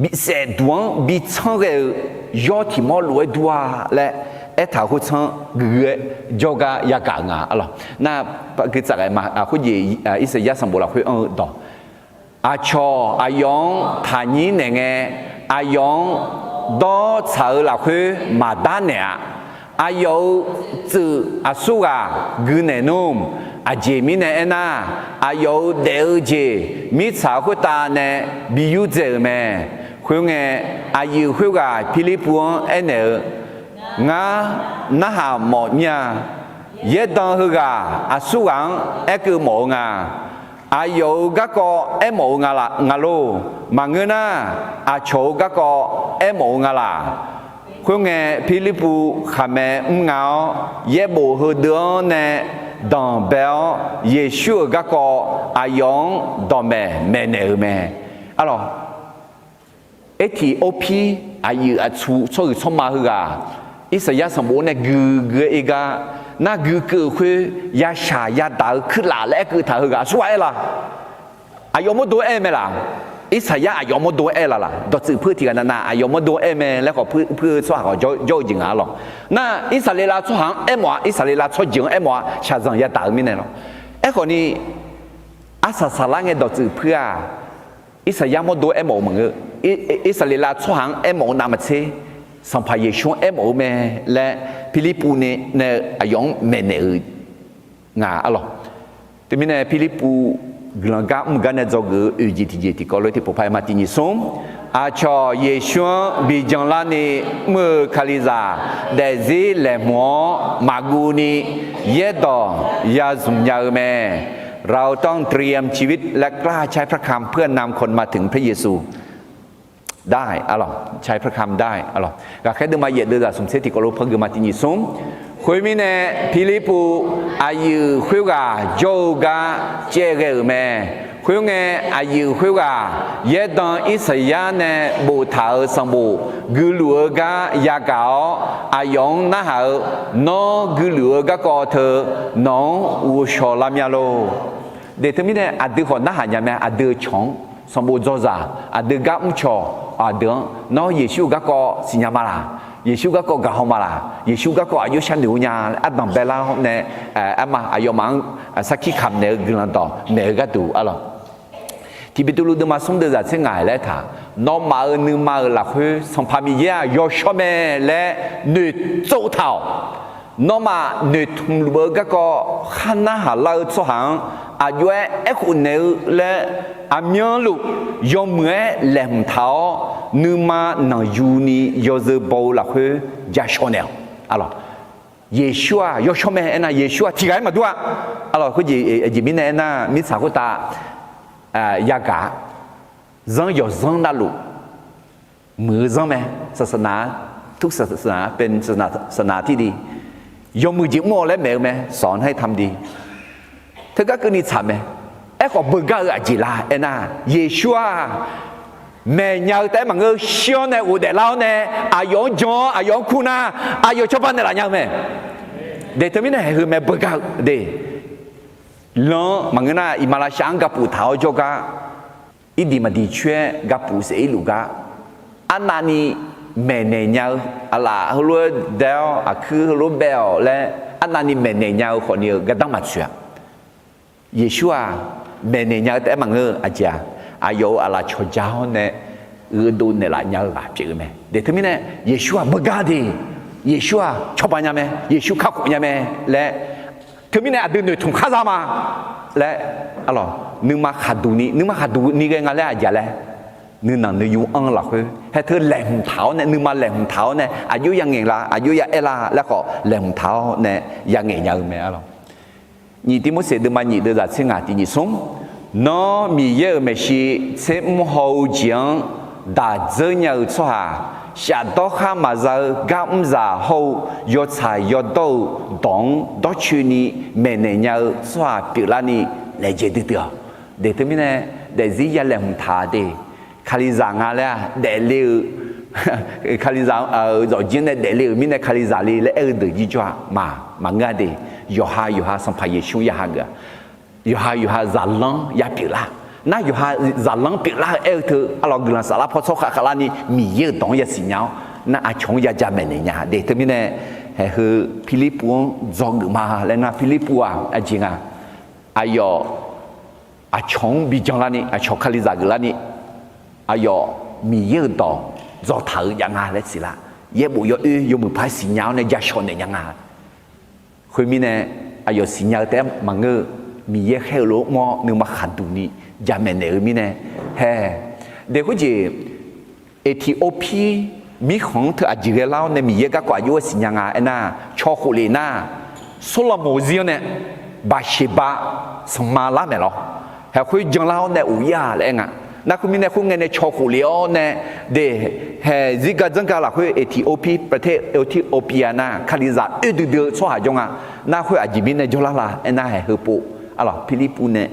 บิเศษดวงบิช่างเกยอดที่มอลวยดัวและเอถ้าคุณช่างกุจงยากางอ่ะอะไรน่าคือจากไอ้มาคุยอิสยาสมบูรณ์คุยต่ออาชออายองฐานีเนี่ยอายองดอเสือละคือมาด้านเนี่ยอายุจืออาสุกากุเนนุมอาเจมิเนเอน่าอายุเดลเจมิสาวคุตาเนบิยูเจเมคุยไงอายุคุยกับพิลิปวงเอเนงาหน้าหมอเนี่ยเยดอนคุกาอาสุกังเอกุหมองาอายุก็เอหมองาละงาโลมังเงินอาโชก็เอหมองาละคุยไงพิลิปูขามเงาเยบูฮดอนเนดอนเบลเยชูก็อายองดอนเมเนเมอะไรเอธิโอปีอายุชูช่วยสมาฮึกาอิสยาสมบูรณ์เนี่ยกุเอกาน่ากุคุยยาชายาดาวขึ้นหล่าและกุท่าฮึกาสวยล่ะอายอมดูเอเมล่ะอิสยาอายอมดูเอล่ะดอจือเพื่อที่กันน่ะอายอมดูเอเมแล้วก็เพื่อสวาก็โยจิงอ่ะหรอน่ะอิสราเอลสวางเอมัวอิสราเอลสวจิงเอมัวชาจังยาดาวมิเนี่ยหรอเอคนนี้อาสาสละเงดอจือเพื่ออิสยามดูเอมัวมึง อิสราเอลช่วงเอ็มโอนามเชสัมภาระช่วงเอ็มโอเมและฟิลิปปูเนี่ยในอายุเมเนงาอะไรแต่มีในฟิลิปปูกลางกามกันในจอกอุจิติเจติก็เลยที่พบไปมาที่นิสมอาชอเยชวนบิจังลานีเมื่อคาลิซาเดซิเลมัวมากูนีเยดอยาซุมยาเมเราต้องเตรียมชีวิตและกล้าใช้พระคำเพื่อนำคนมาถึงพระเยซูได้อะไรใช้พระคำได้อะไรก็แค่เดินมาเหยียดเดือดสมเสติก็รู้เพิ่งเดินมาที่นิสมคุยมีเนฟิลิปปูอายุคุยกาโจกาเจเกลเมคุยเงอายุคุยกาเยดอนอิสยาเนบูทาสมบูกุลัวกายากาอายองนะฮะนอกุลัวกากอเธอนองอูชอลามิอาโลเดี๋ยวมีเนอดีคนนะฮะยังไงอดีชงสมบูจอซาอดีกาอุชออดีนอเยซูกากอสิญญามาลาเยซูก็กล่าวมาละเยซูก็อายุชั้นหนึ่งยาอัดบังเบลาเนี่ยมาอายุมังสักขี้คำเนี่ยกลันต่อเนี่ยก็ดูอะไรที่ไปดูดูมาส่งเดือดเสียงไงแล้วท่าน้องมาหนึ่งมาหลักคือสัมภาระยายชอบแม่และหนึ่งโจ้เท่าน้องมาหนึ่งทุ่มเบอร์ก็ขันหน้าหาเราสหังอายุคนเนี่ยและอามีลูกยอมเมื่อแหลมเท้านึกมาหนังยูนียอจะบอกหลักคือยาชอนเนลอะไรเยซูยอชอแม่น่ะเยซูที่ไหนมาด้วยอะไรคือจีมินเนี่ยน่ะมิสากุตายากาจังยอจังนั่นลูกมือจังไหมศาสนาทุกศาสนาเป็นศาสนาที่ดียอมมือจิ้มโม่และแม่ไหมสอนให้ทำดีเธอก็คือนิสัยไหมก็บึกกะจีลาน่ะเยซูแม่ยาวแต่มันก็เชื่อในอุดรเราเนี่ยอายุจออายุคุณาอายุชาวบ้านเนี่ยละยังไหมเดี๋ยวมีเนี่ยคือแม่บึกกะเดี๋ยวล้อมันก็น่าอิมาลาชังกับปู่เท้าจอกะอีดีมาดีช่วยกับปู่เสียลูกะอันนั้นนี่แม่เนี่ยยาวอะไรฮัลโหลเดลอะคือฮัลโหลเบลและอันนั้นนี่แม่เนี่ยยาวคนเดียวก็ต้องมาช่วยเยซูแม่เนี่ยแต่มันก็อาจจะอายุอะไรชดเจ้าเนี่ยดูเนี่ยละเนี่ยละเจอไหมเดี๋ยวทั้งนี้เนี่ยเยซูบังกาดีเยซูชอบยังไงเยซูขับยังไงและทั้งนี้เนี่ยดูเนี่ยทุ่งข้ามาและอะไรนึกมาขัดดูนี่ก็งานแล้วอาจจะแล้วนึกนั่นนึกอยู่อังหลักเลยให้เธอแหลมเท้าเนี่ยนึกมาแหลมเท้าเนี่ยอายุยังไงละอายุยังเอล่าแล้วก็แหลมเท้าเนี่ยยังไงยังไหมอะไร你的么些的嘛，你的在青啊的你送，那米也没是在幕后讲大这样做哈，下到哈嘛在干啥后要菜要到当到去你每年要做哈，比如你来接的掉，对他们呢，在这些人他的，看你让啊嘞，来了。คาลิซาเราจริงเนี่ยเดี๋ยวมีในคาลิซาลีและเดี๋ยวจีจ้ามาง่ายดีอยู่หาสัมภาระช่วยหาเกอยู่หาจัลลังยาปิลาน่าอยู่หาจัลลังปิลาเธอเรากำลังสารพัดโซ่ขาลานี่มีเยอะต้องยาสิญญาน่าอาชงยาจาเมเนียเดี๋ยวมีเนี่ยคือฟิลิปปูจงมาแล้วนะฟิลิปปูจริงอายอาชงบิจังลานี่อาชงคาลิซากลานี่อายมีเยอะต้อง做头样啊，来是啦，也无有有没拍新鸟呢，也说呢样啊。后面呢，啊有新鸟的忙个，米也黑罗么，你嘛看到你，也没那个面呢，嘿，那个就 Ethiopia มีของเธออาจจะเล่าในมีเยอะกว่าอยู่สิยังไงนะชอคุลีน่าโซโลโมเซียเนี่ยบาชิบะสมาลาเนี่ยหรอแต่คุยจังเล่าในอุยาเลยไงนักคุณมีในคุณเงินในชอคุลีเนี่ยเดเฮซิกาจังกาละคุยเอธิโอเปียประเทศเอธิโอเปียน่ะคาลิซาเดือดสวาจงอ่ะนักคุยอาจจะมีในจังละละน่าเฮปูอะไรฟิลิปปินส์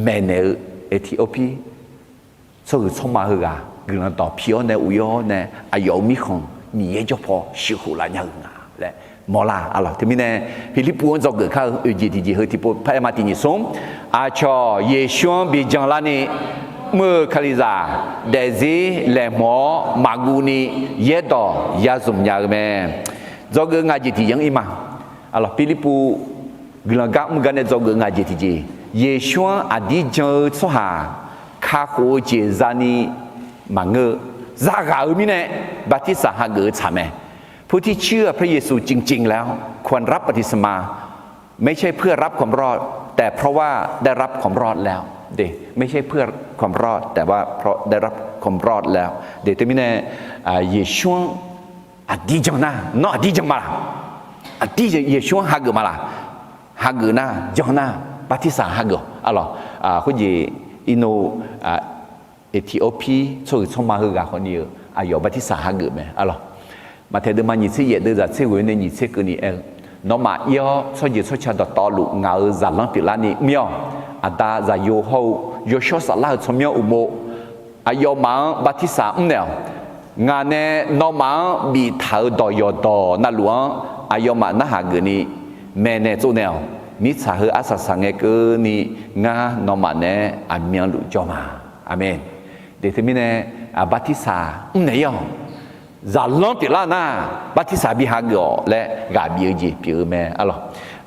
แม่ในเอธิโอเปีย所以从马去啊，可能到票呢，为了呢，啊有米空，米也就跑辛苦了样啊，嘞，冇啦，啊啦，这边呢，菲律宾做个看，和tipo拍马蒂尼松，啊，叫也想比将来呢，么卡里扎，但是来毛马古呢，也到也怎么样咩？做个ngaji ti yang ima，啊啦，菲律宾，可能讲么个呢做个ngaji ti，也想啊，你将做下。卡火节让你มังเงซากามิเนบัติสาหะเกอฉาแมผู้ที่เชื่อพระเยซูจริงๆแล้วควรรับบัพติศมาไม่ใช่เพื่อรับความรอดแต่เพราะว่าได้รับความรอดแล้วเดไม่ใช่เพื่อความรอดแต่ว่าเพราะได้รับความรอดแล้วเดตัวมิเนเยชูอดีจังนะนออดีจังมาอดีเยชูฮะเกมาละฮะเกนะจังนะบัติสาฮะเกalorsคุณยีอินโนเอธิโอปีช่วยชมมาฮือกาคนนี้有บัติสาฮะเกไหมalors mà theo được mà nhìn thấy vậy là sẽ quên nên nhìn thấy cái này nó mà yêu cho gì cho cha đó lụ ngào giả lăng bị lan này miêu ta giả yêu hậu yêu số sát la cho miêu umo yêu mà bắt thi sa nèo ngà nè nó mà bị tháo đỏ yêu đỏ na luang yêu mà na hàng cái này mẹ nè chỗ nèo mi sa hơi asa sang cái này ngà nó mà nè miêu lụ cho mà amen để thế mình nè bắt thi sa nèo giả lăng bị lan naบัติสาบิฮากอและกาบิจีปิอแม่อะลอ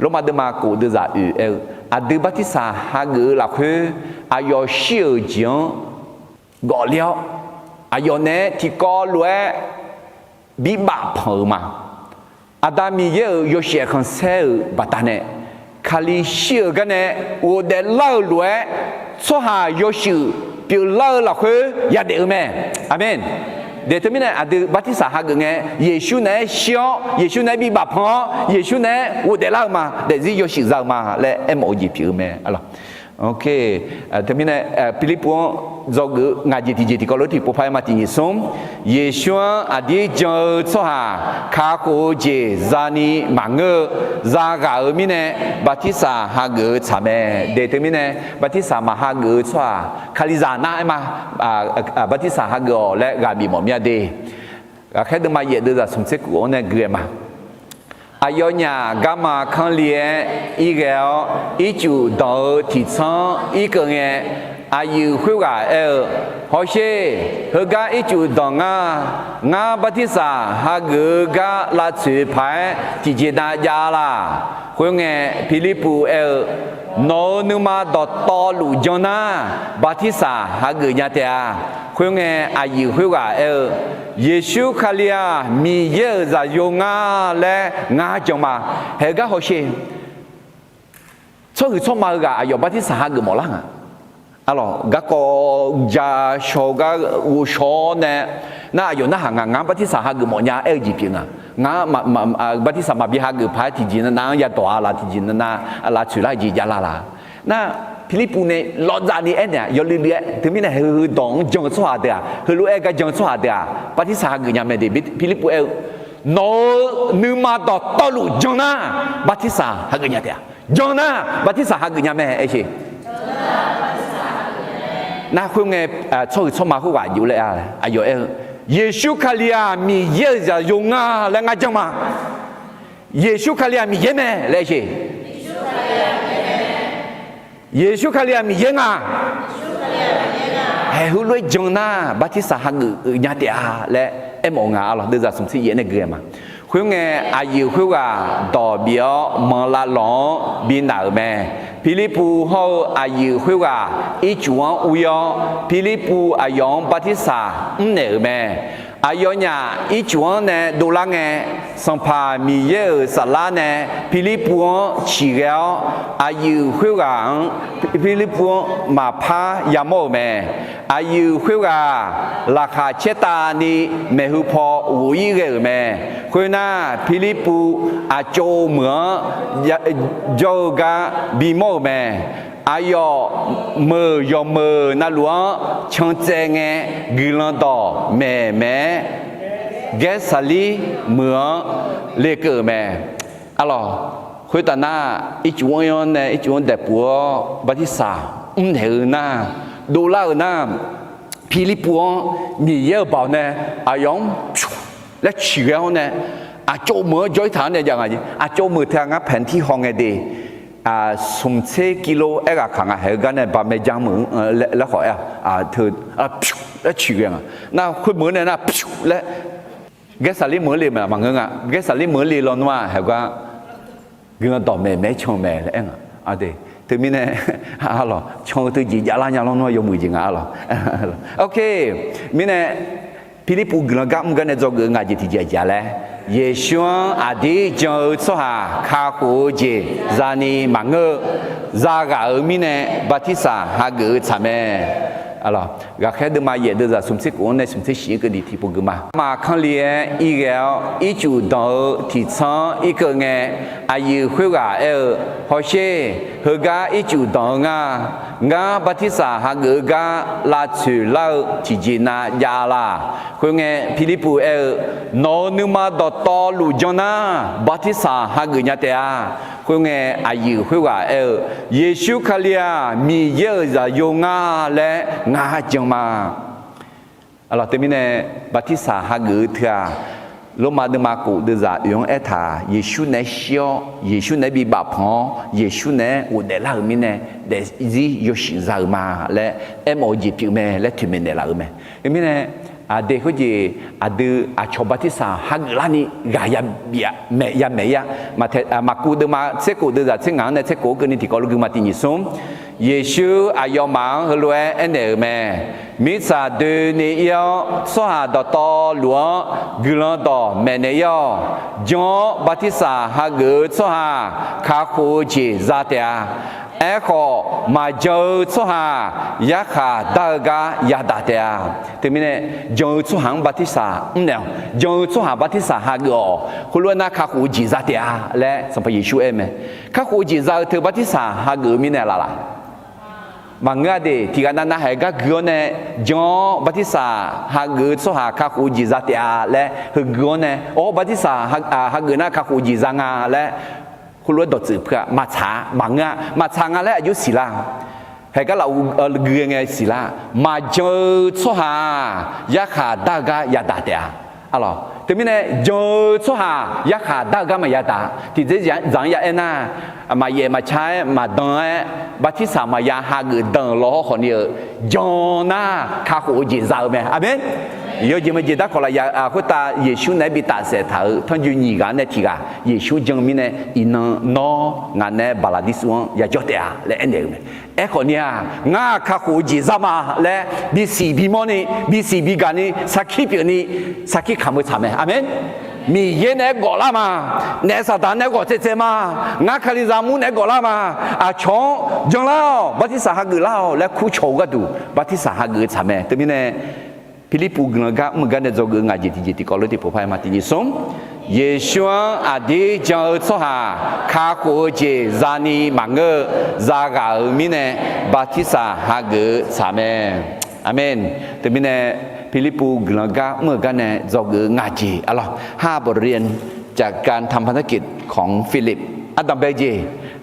โลมาเดมากูเดซาอะเดบัติสาฮากอละคืออายอชิอจิงกอเลียวอายอเนที่กอลวยบิบาพอมาอาดามีเยอยอเชียคันเซบัตาเนคาลิชิอกันเนโอเดลาลวยซอหายอชิปิลาละคือยาเดอแม่อาเมนเดี๋ยวนี้อาจจะบัติสาหะกันไงเยซูเนี่ยเชียวเยซูเนี่ยมีบาปพอเยซูเนี่ยอุดเดล่ามาเดี๋ยวจะสิ่งเรามาและโอจีพิวแม่อะไรโอเคเดี๋ยวนี้ฟิลิปปอนจอกงานจีก็รู้ที่ผู้พายมาที่ยิสมเยซูอาจจะเจอสหาคาโคเจจานีมังเกซากามิเนี่ยบัติสาหะกันใช่ไหมเดี๋ยวนี้บัติสามาหะกันสว่าคาลิซาน่ามาบัติสาหะกันและกาบิมอมยาเดแค่เดินมาเยอะเดือดสมเสกุโอเนี่ยเกลือมาอายอนยากามาคันเลียอีเกลอีจูดอที่ชั้นอีกเงี้ยอายุคุยกับฮอเช่เฮกาอีจูดองงาบัติสาฮากกาลาสืพายที่เจดายาลาคุยเงี้ยฟิลิปปูโนนุมาดอตอลูจอนาบัติสาฮากยาเตียคุยเงี้ยอายุคุยกับเยซูคาเลียมีเยอะจะยงาและงาจงมาเฮกาฮอเช่ช่วยชมมากับอายุบัติสาฮากหมดละalors gako ja shoga u shone na yo na hanga nga batisa ha gu mo nya ji pin nga batisa ma bi ha gu pha ti jin na ya to ala ti jin na ala chu la ji ja la na philipu ne lo za ni en ya yo li li de mi ne hu dong jong chwa de hu lu e ga jong chwa de batisa ha gu nya me de philipu no nu ma do to lu jong na batisa ha gu nya de jong na batisa ha gu nya me e chiน่าคุยไงช่วยชมมาคุยว่าอยู่เลยอายุเยซูคาเลียมีเยอะจะยงและงาจังมาเยซูคาเลียมีเยอะไหมเลยสิเยซูคาเลียมีเยอะงาเฮ้ยหุ่นเลยจังนะบัติสาหักญาติอาและมองาเราเดือดสมศรีเยอะในเกลือมาคุยไงอายุคุยว่าต่อเบี้ยมังลาหลงบินหนาวแม่ฟิลิปปูเขาอายุคุยว่าอีจวนอุยฟิลิปปูอายุบัติสาเหนือแม่อายุเนี่ยอีจวนเนี่ยดูแลไงสัมภามีเยอะสลาเนี่ยฟิลิปปูชี้แล้วอายุคุยว่าฟิลิปปูมาพายามโมแม่อายุคุยว่าราคาเชตานี่แม่หุพอวุ้ยเกอแม่คุยน่าฟิลิปปูอาโจเหมือนโจกาบีโมแม่อายอมือยอมือนั่นหลวงช่างเจงกิลันดอแม่แกสลีเหมือนเลเกอแม่alorsคุยตาหน้าอีจวนยอนเนี่ยอีจวนเด็กปัวบัติสาเห็นหน้าดูเล่าหน้าฟิลิปปัวมีเยอะเปล่าเนี่ยอายองและเฉียวเนี่ยอาโจมือจ้อยฐานเนี่ยยังไงอาโจมือทางแผนที่ห้องไงดีสมเชกิโลขังเฮกันเนี่ยบะเมจังมือแล้วขอเธอแล้วฉีกอ่ะน่าคุยมือเนี่ยน่าและแกสาลีมือเลยมั้งเงี้ยแกสาลีมือเลยลอนว่าเฮก็เงินต่อแม่ชงแม่แล้วเองเดี๋ยว ถึงมีเนี่ยอะไรช่องตัวจีอย่าละอย่าลองน้อยยมือจริงอะไรโอเคมีเนี่ยพิลิปูกลางกันกันเนี่ยจะเกิดงานที่จีจ๋าเลยเยซูอดีตจะสหข้ากูจีจานีมังเกจากามีเนี่ยบัติสาหาเกิดทำไมalors ga khe de ma ye de za sum se ko ne sum se shi ke di thi pu ma ma khan lie i ge i chu do thi chang i ke nge a yi hui ga e ho she he ga i chu do nga ba thi sa ha ge ga la chu lao chi ji na ya la hui nge philipu e no nu ma do to lu jona ba thi sa ha ge nya te a hui nge a yi hui ga e yesu khalia mi ye za yo nga le ngã chừng mà alors tới mình bắt thí sa ha gửi thà lúc mà đừng mà cụ đưa ra用ấy thà Giêsu này xio Giêsu này bị bạo phong Giêsu này u để là mình này để gì yêu sinh ra mà lẽ em ở gì chịu mẹ lẽ thì mình để là mẹ mình này để cái gì đưa cho bắt thí sa ha gửi là ni gà ya mẹ ya mà cụ đưa mà sẽ cụ đưa ra sẽ ngắn này sẽ cụ cái này thì có lúc mà tin Giêsu Giêsu ayo mang hulue ene me mitsa de ni yo so ha do to luo gulon do me ne yo John Batisa ha ge so ha kha khu ji za tia e kho ma jo so ha ya kha da ga ya da tia te mine John so hang Batisa ne John so ha Batisa ha ge hulue na kha khu ji za tia le sampai Yesu eme kha khu ji za te Batisa ha ge mine la mà nghe đi thì cái này hay cái gương này John Batista ha gương số ha các cụ gì ra tiệt lẽ gương này ô Batista ha gương na các cụ gì ra ngà lẽ khu lúa đột tử cả mà chả lẽ ayu xí la hay cái là gương này xí la mà John số ha ya khá đa ga ya đa tiệt alo thế mình này John số ha ya khá đa ga mà ya đa thì dễ dàng ya na mà ye mà trái mà đợi bắt thí sa mà ya ha gửi đợi lo họ nhiều Jonah khá khổ gì sao mẹ amen giờ gì mà gì đó gọi là ya của ta Giêsu này bị ta sẽ thở thằng du nhị cái này thì cả Giêsu chứng minh này nó ngài này bà la đi xuống ya cho tiền lấy anh em ấy còn nha ngã khá khổ gì sao mà lấy bị xì bị mòn đi bị xì bị cái này sakit bị này sakit không có chạm mẹ amen mi ye ne go la ma ne sa ta ne go che ma nga khali za mu ne go la ma a chong jong lao batisa ha gu lao la khu chou ga du batisa ha gu cha me te mi ne Philipu ga mu ga ne zo gu nga ji ti ko lo ti po phai ma ti ni som Yeshua adi jao so ha kha ko je zani mange za ga mi ne batisa ha gu cha me amen te mi neฟิลิปปูกลางกะเมื่อกันเนี่ยจอกงาจีอะไร5 บทเรียนจากการทำพันธกิจของฟิลิปอัตตาเบจี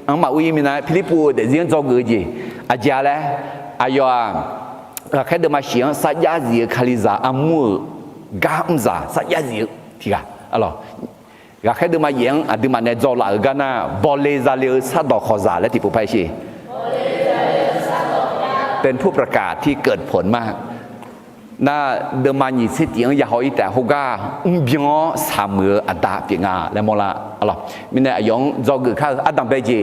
อังมาอุยมินะฟิลิปปูเดี๋ยวเรียนจอกจีอาจารย์แล้วอายอแค่เดินมาเสียงสัญญาจีคาลิซาอามูกาอุซาสัญญาจีที่กะอะไรแค่เดินมาเสียงอดีมาเนี่ยจอละกันนะบอลเลซาเลซาดอคอซาและที่ผู้ไพ่ชีเป็นผู้ประกาศที่เกิดผลมากน่าเดิมมาหนีเสียงอย่าหอยแต่ฮกาบิงสามมืออัดดาปีงาและมอละอะไรมิเนี่ยยองจอกือข้าอัดดัมเบจี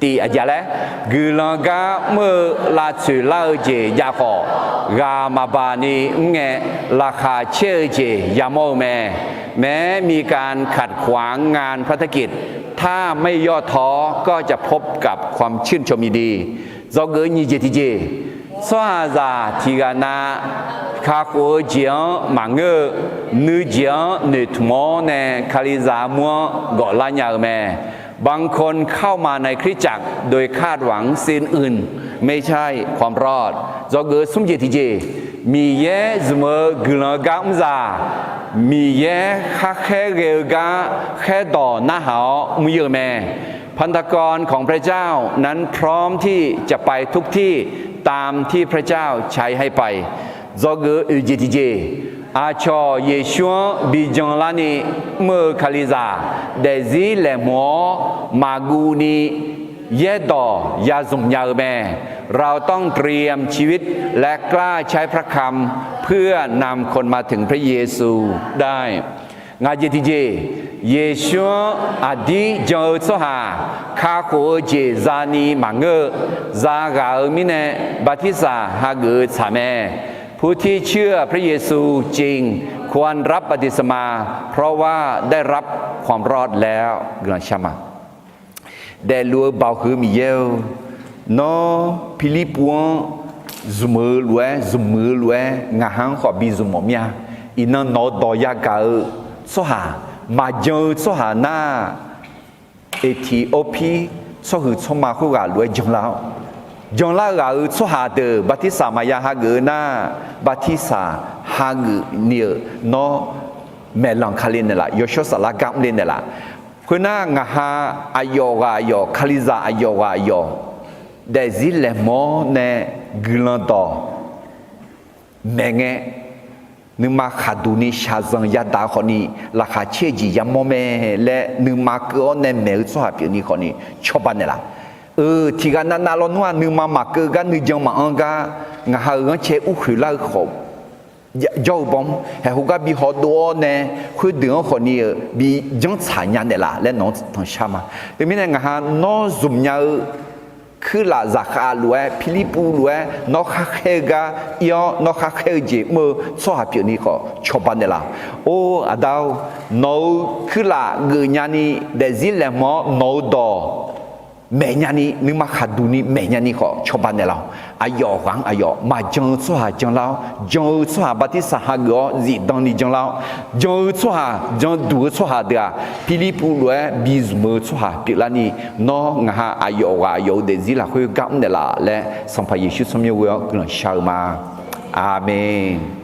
ตีอาจารย์แล้วกือลังกาเมื่อลาชื่อลาเจยาขอกามาบานีเงราคาเชื่อเจยาโมแม้มีการขัดขวางงานภารกิจถ้าไม่ย่อท้อก็จะพบกับความชื่นชมดีจอกือนี่เจทีเจสวาซาทีกานาคาโคเจียงมังเกนือเจียงนือทมอเนคาลิซามัวกอลาญาแม่บางคนเข้ามาในคริสตจักรโดยคาดหวังสิ่งอื่นไม่ใช่ความรอดจอเกิดสมเจติเจมีเยสมกลกามซามีเยคาแค่เกลกาแค่ต่อหน้าหามือแม่พันธกรของพระเจ้านั้นพร้อมที่จะไปทุกที่ตามที่พระเจ้าใช้ให้ไปจอเกออุจิติเจอาชอเยชัวบิจงลานีเมื่อคาลิซาเดซีเลมอมากูนีเยดอยาสุมยาแม่เราต้องเตรียมชีวิตและกล้าใช้พระคำเพื่อนำคนมาถึงพระเยซูได้ งาเจติเจเยชัวอดีจงสหาคาโคเจจานีมังเกจากามิเนบัติสาฮาเกชาเมผู้ที่เชื่อพระเยซูจริงควรรับบัพติศมาเพราะว่าได้รับความรอดแล้วกลังชามาได้ลัวเบาคือมีเยวนอพิลิปวนจุมือล้วยงาหังขอบีจุมมียอินันนอดอยากาสหามาเจอสหาหน้าเอธิโอปีสหือสมาคุกาล้วยจงแล้วจงแล้วก็สหาเดบัติสามายาฮาเกน่าบัติสาฮาเกเนียนอเมลังคาลินเนล่ะยอชสลากามลินเนล่ะคุณน่างาฮาอายอกายอคาลิซาอายอกายอเดซิเลมอเนกลันตอเมเงนึมาขาดูนี่ชาซังยาดาคนนี้ราคาเชจิยามอเมและนึมาเกอเนเมลสหพินี่คนนี้ชอบานเนล่ะที่กันนั้นเราหนูนึมามาเกกันนึจังมาอังกางาฮาเงเชอุคุลาขบยาวบอมเฮฮุกาบีฮอดอเนคุยเดือคนนี้บีจังสายยันเดล่ะและน้องทั้งชามาเป็นมิเนงาฮานอซุมยาคือลาจากอาลัวพิลิปูลัวนอกฮักเฮกายอนอกฮักเฮเจมือสหพินี่ก็ชอบานเดล่ะโอ้อาดาวนอคือลาเกญานีเดซิเลมอนอดอแม่ญานีนึมาขาดูนี่แม่ญานีก็ชอบานเดล่ะอายอกังอายอมาจังสหจังแล้วจังสหบัติสหกอจีดังนี่จังแล้วจังสหจังดูสหเดียพิลิปูลัวบิสมือสหพิลานี่น้องฮะอายอกายอเดซิลาคุยกับเดล่ะและสัมภาเยซูสมัยเวลกลังชาวมาอาเมน